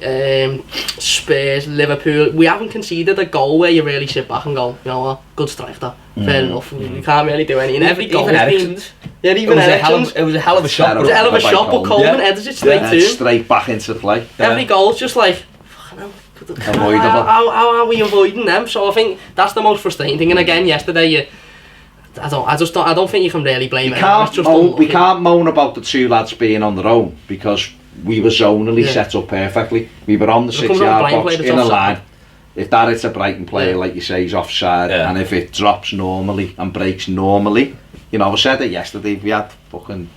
Spurs, Liverpool, we haven't conceded a goal where you really sit back and go, you know what, good strike that. Fair enough. We can't really do anything. Every goal has been... Yeah, even it was a hell of a shot. It was a hell of a shot, but Coleman headers it straight to him. Straight back into play. Every goal's just like, fucking hell. How are we avoiding them? So I think that's the most frustrating thing. And again, yesterday, I don't think you can really blame it. We can't moan about the 2 lads being on their own because we were zonally set up perfectly. We were on the 6-yard box in a line. If that hits a Brighton player, like you say, he's offside, and if it drops normally and breaks normally, you know, I said it yesterday. If we had fucking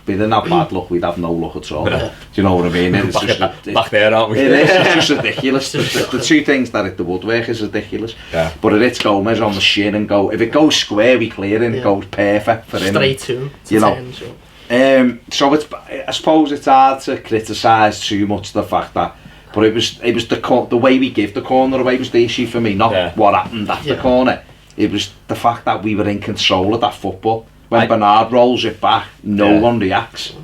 been that bad luck, we'd have no luck at all. Do you know what I mean? It's back there, aren't we? It is. It's just ridiculous. The 2 things that hit the woodwork is ridiculous. Yeah. But it hits Gomez on the shin and go. If it goes square, we clear it. It goes perfect for him. Straight to him. You know. So it's. I suppose it's hard to criticise too much the fact that. But it was the way we give the corner away was the issue for me. Not what happened at the corner. It was the fact that we were in control of that football. When Bernard rolls it back, no one reacts.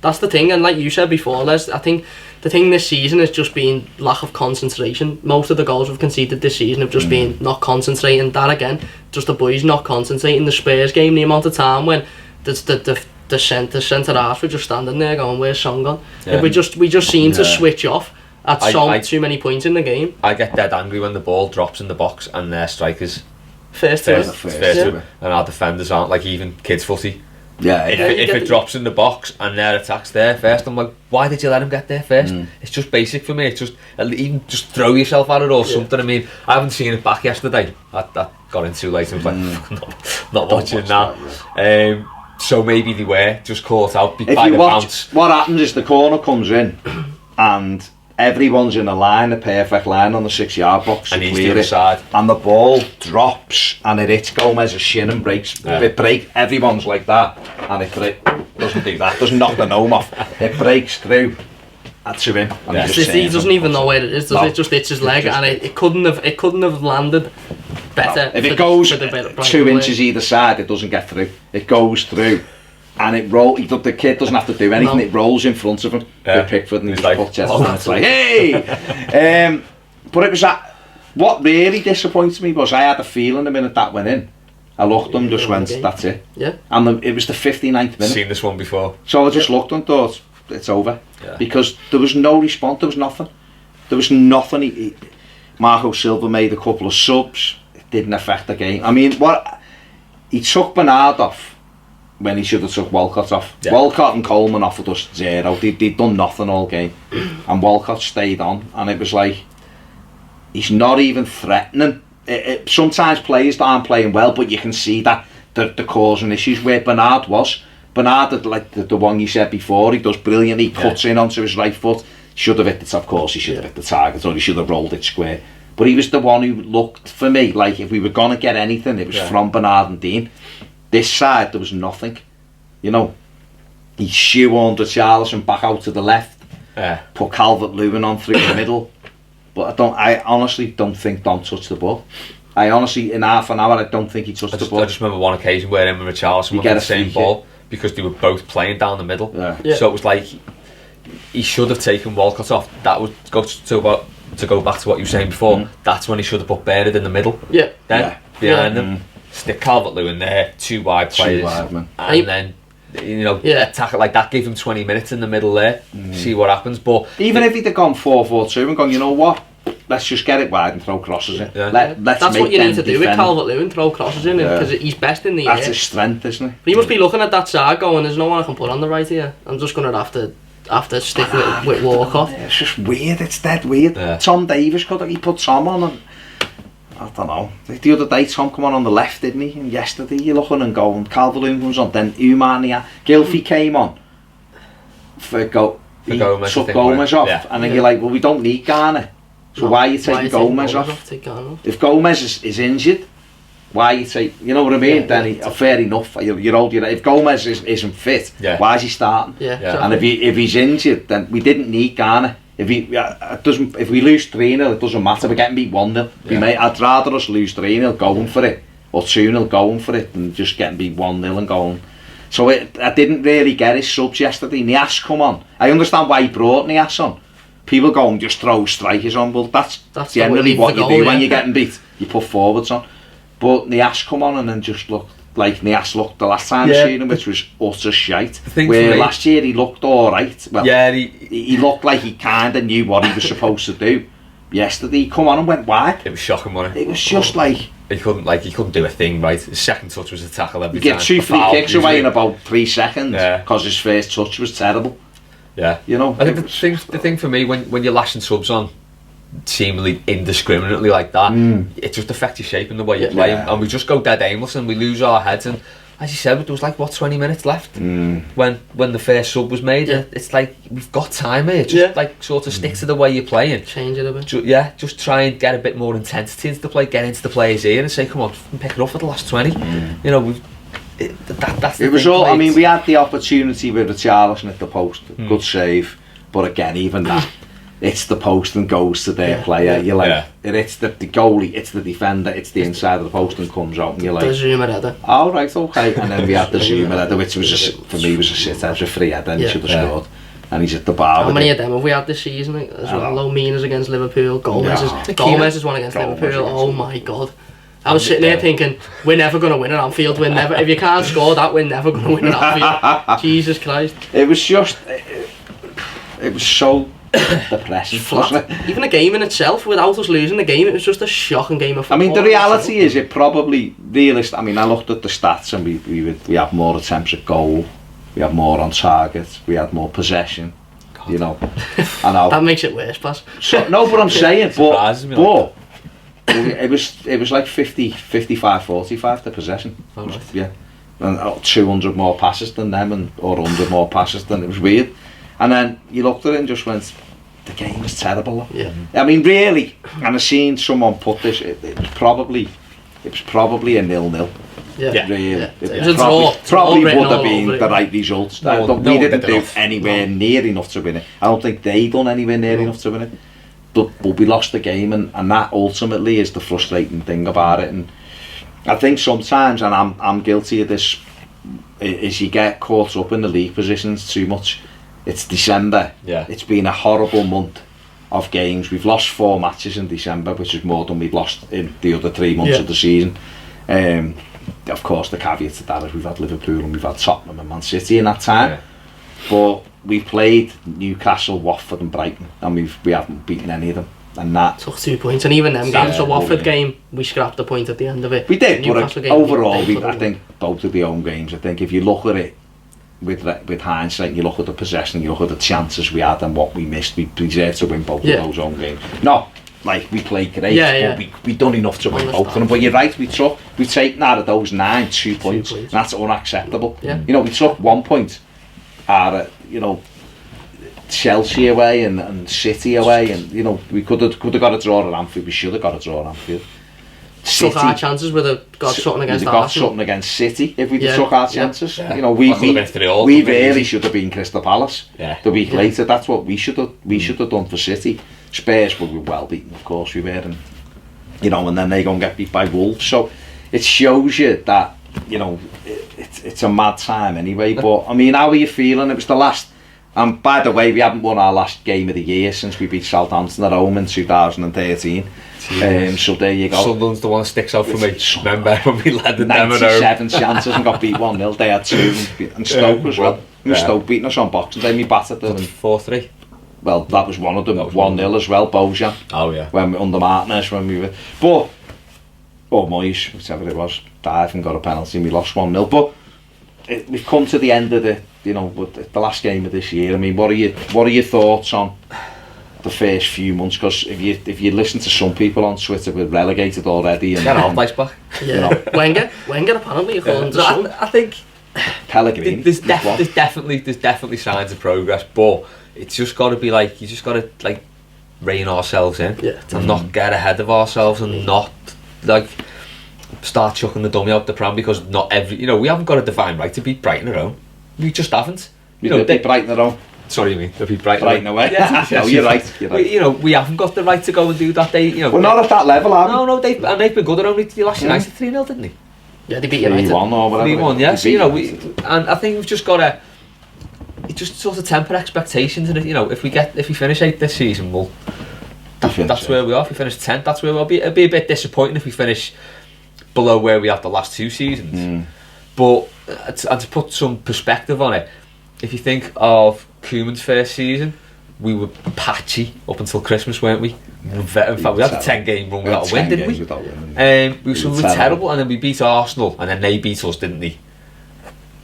That's the thing, and like you said before, Les, I think the thing this season has just been lack of concentration. Most of the goals we've conceded this season have just been not concentrating. That again, just the boys not concentrating. The Spurs game, the amount of time when the centre halves were just standing there going, "Where's Son gone?" Yeah. We just seem to switch off at too many points in the game. I get dead angry when the ball drops in the box and their strikers. First and our defenders aren't like even kids footy. Yeah, if it drops in the box and their attack's there first, I'm like, why did you let him get there first? It's just basic for me. It's just even just throw yourself at it or something. I mean, I haven't seen it back yesterday. I got in too late. I was like, not watching that. So maybe they were just caught out by the bounce. What happens is the corner comes in and everyone's in a line, a perfect line on the 6-yard box, and he's the other side, and the ball drops and it hits Gomez's shin and breaks. It breaks. Everyone's like that, and it doesn't do that. Doesn't knock the gnome off. It breaks through. That's to him. And he doesn't even know where it is. Does it? Just hits his leg, and it couldn't have landed better. No. If it goes 2 inches either side, it doesn't get through. It goes through. And it rolls. The kid doesn't have to do anything. No. It rolls in front of him. With Pickford, and he's like, puts it, and it's like, hey. But it was that. What really disappointed me was I had a feeling the minute that went in. I looked and just went, that's it. Yeah. And it was the 59th minute. Seen this one before. So I just looked and thought, it's over. Yeah. Because there was no response. There was nothing. There was nothing. Marco Silva made a couple of subs. It didn't affect the game. I mean, he took Bernard off when he should have took Walcott off. Yeah. Walcott and Coleman offered us 0. They'd done nothing all game. And Walcott stayed on. And it was like, he's not even threatening. Sometimes players aren't playing well, but you can see that they're causing issues where Bernard was. Bernard, like the one you said before, he does brilliantly, cuts in onto his right foot. Should have hit the top course, he should have hit the target, or he should have rolled it square. But he was the one who looked for me like if we were gonna get anything, it was from Bernard and Dean. This side there was nothing. You know, he shoehorned Richarlison back out to the left, put Calvert-Lewin on through the middle. But I honestly don't think Dom touched the ball. I honestly, in half an hour, I don't think he touched the ball. I just remember one occasion where him and Richarlison were on the same ball because they were both playing down the middle. So it was like he should have taken Walcott off. That would go to go back to what you were saying before. That's when he should have put Bernard in the middle. Then behind him, stick Calvert-Lewin there, 2 wide players, and then attack it like that. Give him 20 minutes in the middle there, see what happens. But even if he'd have gone 4-4-2 and gone, you know what? Let's just get it wide and throw crosses in. That's what you need to do with Calvert-Lewin, throw crosses in, because he's best in the air. That's his strength, isn't it? But he must be looking at that side going, there's no one I can put on the right here. I'm just going to have to stick with Walcott. It's just weird, it's dead weird. Tom Davies, he put Tom on, and I don't know. The other day, Tom come on the left, didn't he? And yesterday, you're looking and going, Calvert-Lewin comes on, then Umania, Gylfi came on. Took Gomez off, and then you're like, well, we don't need Garner. So why are you taking Gomez off? If Gomez is injured, why you take, you know what I mean? Then fair enough. You're old. If Gomez isn't fit, why is he starting? And if he's injured, then we didn't need Garner. If we lose 3-0, it doesn't matter. We're getting beat 1-0. I'd rather us lose 3-0 going for it, or 2-0 going for it, than just getting beat 1-0 and going. So I didn't really get his subs yesterday. Nias come on. I understand why he brought Nias on. People go and just throw strikers on. Well, that's generally what you do when you're getting beat. You put forwards on. But Nias come on and then just looked like Nias looked the last time I seen him, which was utter shite. Where last year he looked alright. Well, he looked like he kind of knew what he was supposed to do. Yesterday he come on and went wide. It was shocking, wasn't it? It was just like he couldn't do a thing right. His second touch was a tackle every time. You get 2 free kicks away in about 3 seconds because his first touch was terrible. You know, I think the thing for me when you're lashing subs on seemingly indiscriminately like that, it just affects your shape and the way you play, and we just go dead aimless and we lose our heads. And as you said, there was like 20 minutes left when the first sub was made. It's like we've got time here. Just like sort of stick to the way you're playing. Change it a bit. Just try and get a bit more intensity into the play. Get into the players' ear and say, come on, pick it up for the last 20. You know, it was all. I mean, we had the opportunity with Richarlison at the post, good save, but again, even that, it's the post and goes to their player. You're like, it's the goalie, it's the defender, it's the inside of the post and comes out, and you're like, the Zuma header. All right, okay. And then we had the Zuma header, which was for me was a shit edge, a free header, and he should have scored. And he's at the bar. How many of them have we had this season? As well, Lomina's against Liverpool, Gomez is one against Liverpool. Oh my god. I was sitting there thinking, we're never going to win at Anfield. If you can't score that, we're never going to win at Anfield. Jesus Christ. It was just, it was so depressing. Wasn't it? Even the game in itself, without us losing the game, it was just a shocking game of football. I mean, the reality is, it probably, I mean, I looked at the stats and we had more attempts at goal, we had more on target, we had more possession. God. You know. I know. That makes it worse, Baz. So, no, but I'm saying, but it was like 55-45 the possession. Right. Yeah, and 200 more passes than them, or 100 more passes than. It was weird. And then you looked at it and just went, the game is terrible. Yeah. I mean, really, and I've seen someone put this. It was probably a 0-0. Yeah. Really. Yeah. It probably would have been the right result. We didn't do anywhere near enough to win it. I don't think they done anywhere near enough to win it. But we lost the game, and that ultimately is the frustrating thing about it. And I think sometimes, and I'm guilty of this, is you get caught up in the league positions too much. It's December. It's been a horrible month of games. We've lost 4 matches in December, which is more than we've lost in the other 3 months of the season. Of course, the caveat to that is we've had Liverpool and we've had Tottenham and Man City in that time. But we've played Newcastle, Watford and Brighton, and we haven't beaten any of them. And that took 2 points, and even them games, the Watford game, we scrapped a point at the end of it. We did, but overall, I think both of the home games, I think if you look at it with hindsight, you look at the possession, you look at the chances we had and what we missed, we deserve to win both of those home games. Not like we played great, but we done enough to win both of them. But you're right, we've taken out of those 9 2 points. And that's unacceptable. You know, we took 1 point out of, you know, Chelsea away and City away, and you know we could have got a draw at Anfield. We should have got a draw at Anfield. Took our chances with a got something against Arsenal. Arsenal. Something against City if we took our chances. Yeah. You know, we really should have been Crystal Palace the week later. That's what we should have done for City. Spurs were well beaten, of course we were, and you know, and then they go and get beat by Wolves. So it shows you that, you know, it's a mad time anyway. But I mean, how are you feeling? It was the last. And by the way, we haven't won our last game of the year since we beat Southampton at home in 2013. So there you go. Sunderland's the one that sticks out for me. Remember when we led the 97 chances and got beat 1-0. They had 2 and Stoke as well. Stoke beating us on Boxing Day. We battered them 4-3. Well, that was one of them. 1-0 as well. Bojan. Oh yeah. When under Martinez, when we were, but Moyes, whichever it was, dived and got a penalty and we lost 1-0. But we've come to the end of the last game of this year. I mean, what are your thoughts on the first few months? Because if you listen to some people on Twitter, we're relegated already. And get our place back. Yeah. You know. Wenger apparently according to some. I think Pellegrini. There's definitely signs of progress, but it's just got to be like, you just got to like rein ourselves in and not get ahead of ourselves and not like start chucking the dummy out the pram, because not every, you know, we haven't got a divine right to beat Brighton at home. We just haven't. You know, beat Brighton at home. Sorry, they beat Brighton away. Yeah, no, you're right. You know, we haven't got the right to go and do that. They, you know, we're not at that level, are we? No, they've been good at home. They lost United 3-0, didn't they? Yeah, they beat United 3-1 or whatever. 3-1, yeah. So, you know, and I think we've just got to just sort of temper expectations, and you know, if we finish 8th this season, that's where we are. If we finish 10th, that's where we'll be. It'd be a bit disappointing if we finish below where we have the last 2 seasons. But and to put some perspective on it, if you think of Koeman's first season, we were patchy up until Christmas, weren't we? In fact, we had a 10-game run without a win, didn't we? We were terrible, and then we beat Arsenal, and then they beat us, didn't they?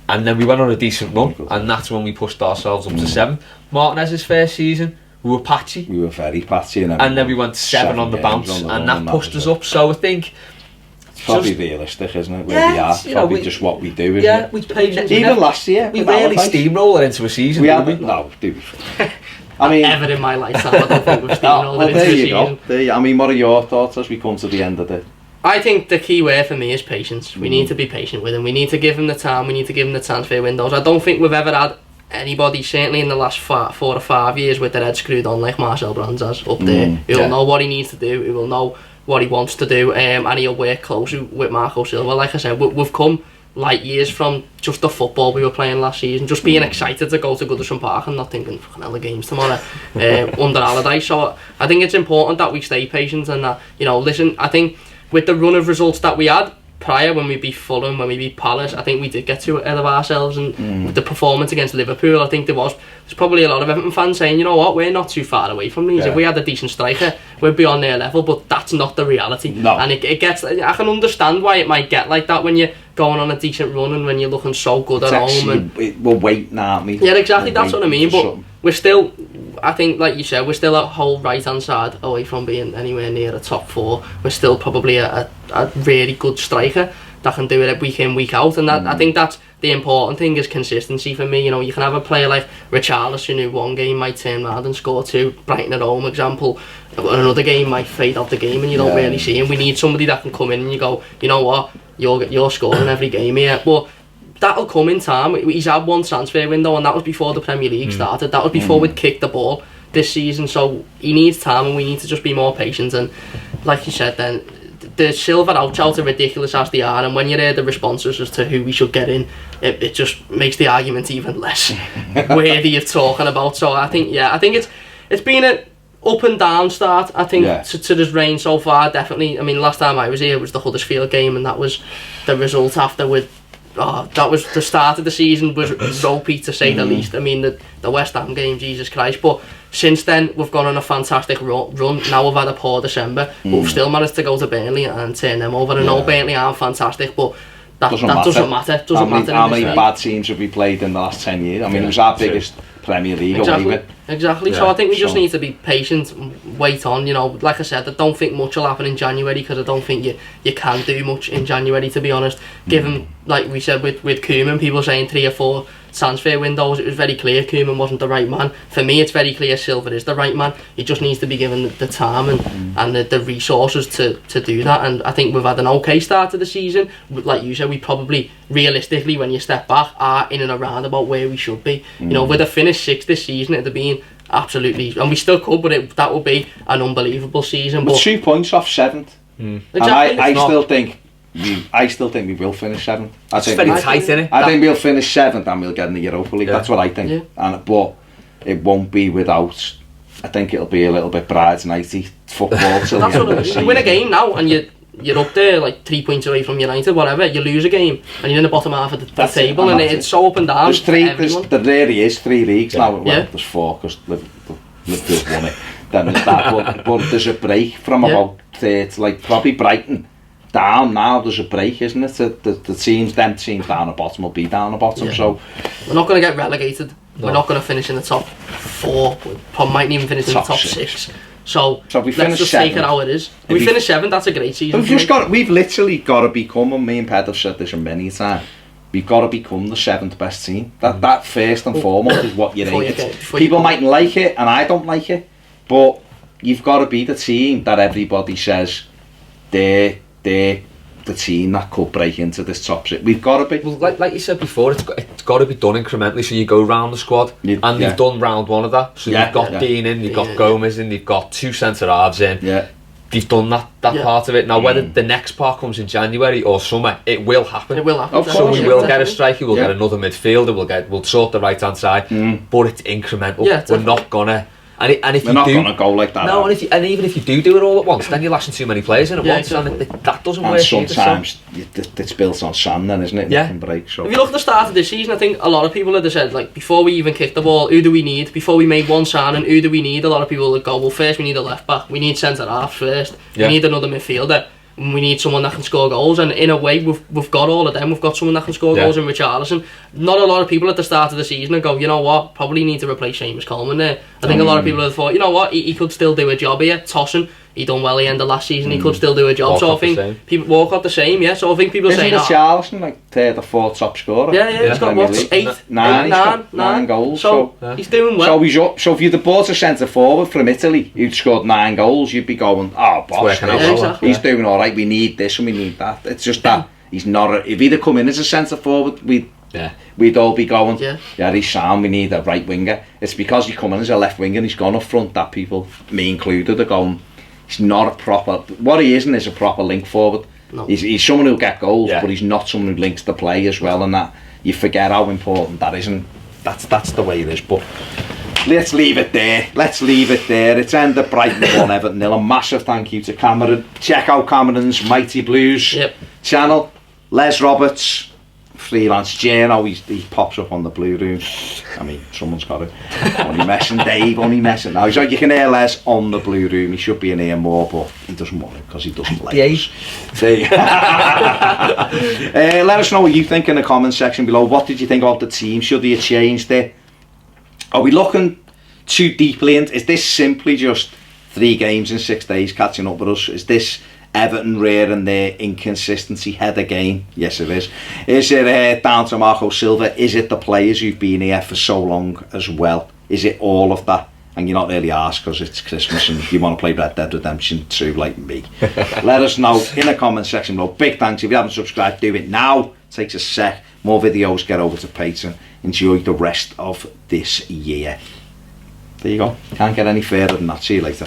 And then we went on a decent run, and that's when we pushed ourselves up to 7. Martinez's first season, we were patchy. We were very patchy, and then we went 7 on the bounce, and that pushed us up. So I think it's probably realistic, isn't it? Where we are, probably just what we do, isn't it? We played even last year. We rarely steamroller into a season. No, do we? I mean, ever in my lifetime, I don't think we've steamrolled into a season. There you go. I mean, what are your thoughts as we come to the end of it? I think the key word for me is patience. We need to be patient with him. We need to give him the time. We need to give him the transfer windows. I don't think we've ever had anybody, certainly in the last 4 or 5 years, with their head screwed on like Marcel Brands has up there. Who'll know what he needs to do. He will know what he wants to do, and he'll work closely with Marco Silva. Like I said, we've come light years from just the football we were playing last season, just being excited to go to Goodison Park and not thinking fucking hell the games tomorrow under holiday. So I think it's important that we stay patient and that, you know, listen, I think with the run of results that we had prior, when we beat Fulham, when we beat Palace, I think we did get too ahead of ourselves, and with the performance against Liverpool, I think there's probably a lot of Everton fans saying, you know what, we're not too far away from these. If we had a decent striker, we'd be on their level, but that's not the reality. No. And it gets, I can understand why it might get like that when you're going on a decent run and when you're looking so good at home. And we're waiting, aren't we? Yeah, exactly, that's what I mean, but we're still, I think, like you said, we're still a whole right-hand side away from being anywhere near a top 4. We're still probably a really good striker that can do it week in, week out, and that I think that's the important thing, is consistency for me. You know, you can have a player like Richarlison who one game might turn around and score 2, Brighton at home example, another game might fade out the game and you don't really see him. We need somebody that can come in and you go, you know what, you're scoring every game here. But that'll come in time. He's had 1 transfer window, and that was before the Premier League started. That was before we'd kicked the ball this season, so he needs time and we need to just be more patient. And like you said then, the Silva outs are ridiculous as they are, and when you hear the responses as to who we should get in, it just makes the argument even less worthy of talking about. So I think it's been an up and down start, I think, to this reign so far, definitely. I mean, last time I was here was the Huddersfield game, and that was the result after that was the start of the season was ropey, to say the least. I mean, the West Ham game, Jesus Christ. But since then, we've gone on a fantastic run. Now we've had a poor December, but we've still managed to go to Burnley and turn them over. I know Burnley aren't fantastic, but that doesn't matter. How many bad teams have we played in the last 10 years? I mean, it was our biggest Premier League. Exactly. So I think we just need to be patient and wait on. You know, like I said, I don't think much will happen in January, because I don't think you can do much in January, to be honest. Given, like we said with Koeman, people saying 3 or 4 transfer windows, it was very clear Koeman wasn't the right man. For me, it's very clear Silva is the right man. He just needs to be given the time and the resources to do that. And I think we've had an okay start to the season. Like you said, we probably, realistically, when you step back, are in and around about where we should be. You know, with a finished 6th this season, it'd have been absolutely, and we still could, but that would be an unbelievable season. But 2 points off 7th. Exactly. And I still think we will finish 7th. It's very tight, isn't it? I think we'll finish 7th and we'll get in the Europa League. Yeah. That's what I think. Yeah. But it won't be without. I think it'll be a little bit bride's nighty football till the That's end what of the you season. win a game now and you're up there like 3 points away from United, whatever. You lose a game and you're in the bottom half of the table, and it's so up and down. There really is 3 leagues now. Well, Yeah. there's 4 because Liverpool won it. Then there's that, but there's a break from about like probably Brighton down now. There's a break, isn't it? The teams down the bottom will be down the bottom. So we're not going to get relegated. No. We're not going to finish in the top 4. We probably mightn't even finish in the top 6. So if we let's finish just take it 7th, how it is. If we finish 7th, that's a great season. we've literally got to become, and me and Ped have said this a many times, we've got to become the 7th best team. That first and foremost is what you need. People mightn't like it, and I don't like it, but you've got to be the team that everybody says they're the team that could break into this top 6. We've got to be. Well, like you said before, it's got to be done incrementally. So you go round the squad, and they've done round 1 of that. So you've got Dean in, you've got Gomez in, you've got 2 centre halves in. Yeah. They've done that part of it. Now, whether the next part comes in January or summer, it will happen. It will happen. Of So course, we will get a striker, we'll get another midfielder, we'll sort the right hand side, but it's incremental. Yeah, we're not gonna. And if We're you not do, going to go like that. no, and even if you do it all at once, then you're lashing too many players in at once, exactly. and that doesn't And work. either, sometimes it's built on sand then, isn't it? Yeah. It can break, so. If you look at the start of this season, I think a lot of people had said, like, before we even kicked the ball, who do we need? Before we made one signing, who do we need? A lot of people would go, well, first we need a left back, we need centre half first, we need another midfielder, and we need someone that can score goals. And in a way, we've got all of them. We've got someone that can score goals in Richarlison. Not a lot of people at the start of the season would go, you know what, probably need to replace Seamus Coleman there. I think a lot of people have thought, you know what, he could still do a job here. Tossing, he done well at the end of last season, he could still do a job. So I think people walk out the same, so I think people are saying, Richarlison like the 4th top scorer? Yeah, he's got what, 9 goals. So he's doing well. So if you'd have bought a centre forward from Italy who'd scored 9 goals, you'd be going, oh, boss, exactly. he's doing all right. We need this and we need that. It's just that he's not. If he'd have come in as a centre forward, we'd all be going, he's sound. We need a right winger. It's because he's coming as a left winger and he's gone up front that people, me included, are going. He's not a proper. What he isn't is a proper link forward. No. He's someone who'll get goals, but he's not someone who links the play as well. And that you forget how important that is. And that's the way it is. But let's leave it there. It's end of Brighton 1, Everton 0. A massive thank you to Cameron. Check out Cameron's Mighty Blues channel. Les Roberts, freelance journal. He pops up on the Blue Room. I mean, someone's got it. Only messing, Dave. Only messing. Now he's like, you can hear Les on the Blue Room. He should be in here more, but he doesn't want it because he doesn't like us. Let us know what you think in the comments section below. What did you think about the team? Should they have changed it? Are we looking too deeply into? Is this simply just 3 games in 6 days catching up with us? Is this Everton rearing their inconsistency head again? Yes, it is. Is it down to Marco Silva? Is it the players who've been here for so long as well? Is it all of that? And you're not really asked because it's Christmas and you want to play Red Dead Redemption 2 like me. Let us know in the comment section below. Big thanks. If you haven't subscribed, do it now. It takes a sec. More videos, get over to Patreon. Enjoy the rest of this year. There you go. Can't get any further than that. See you later.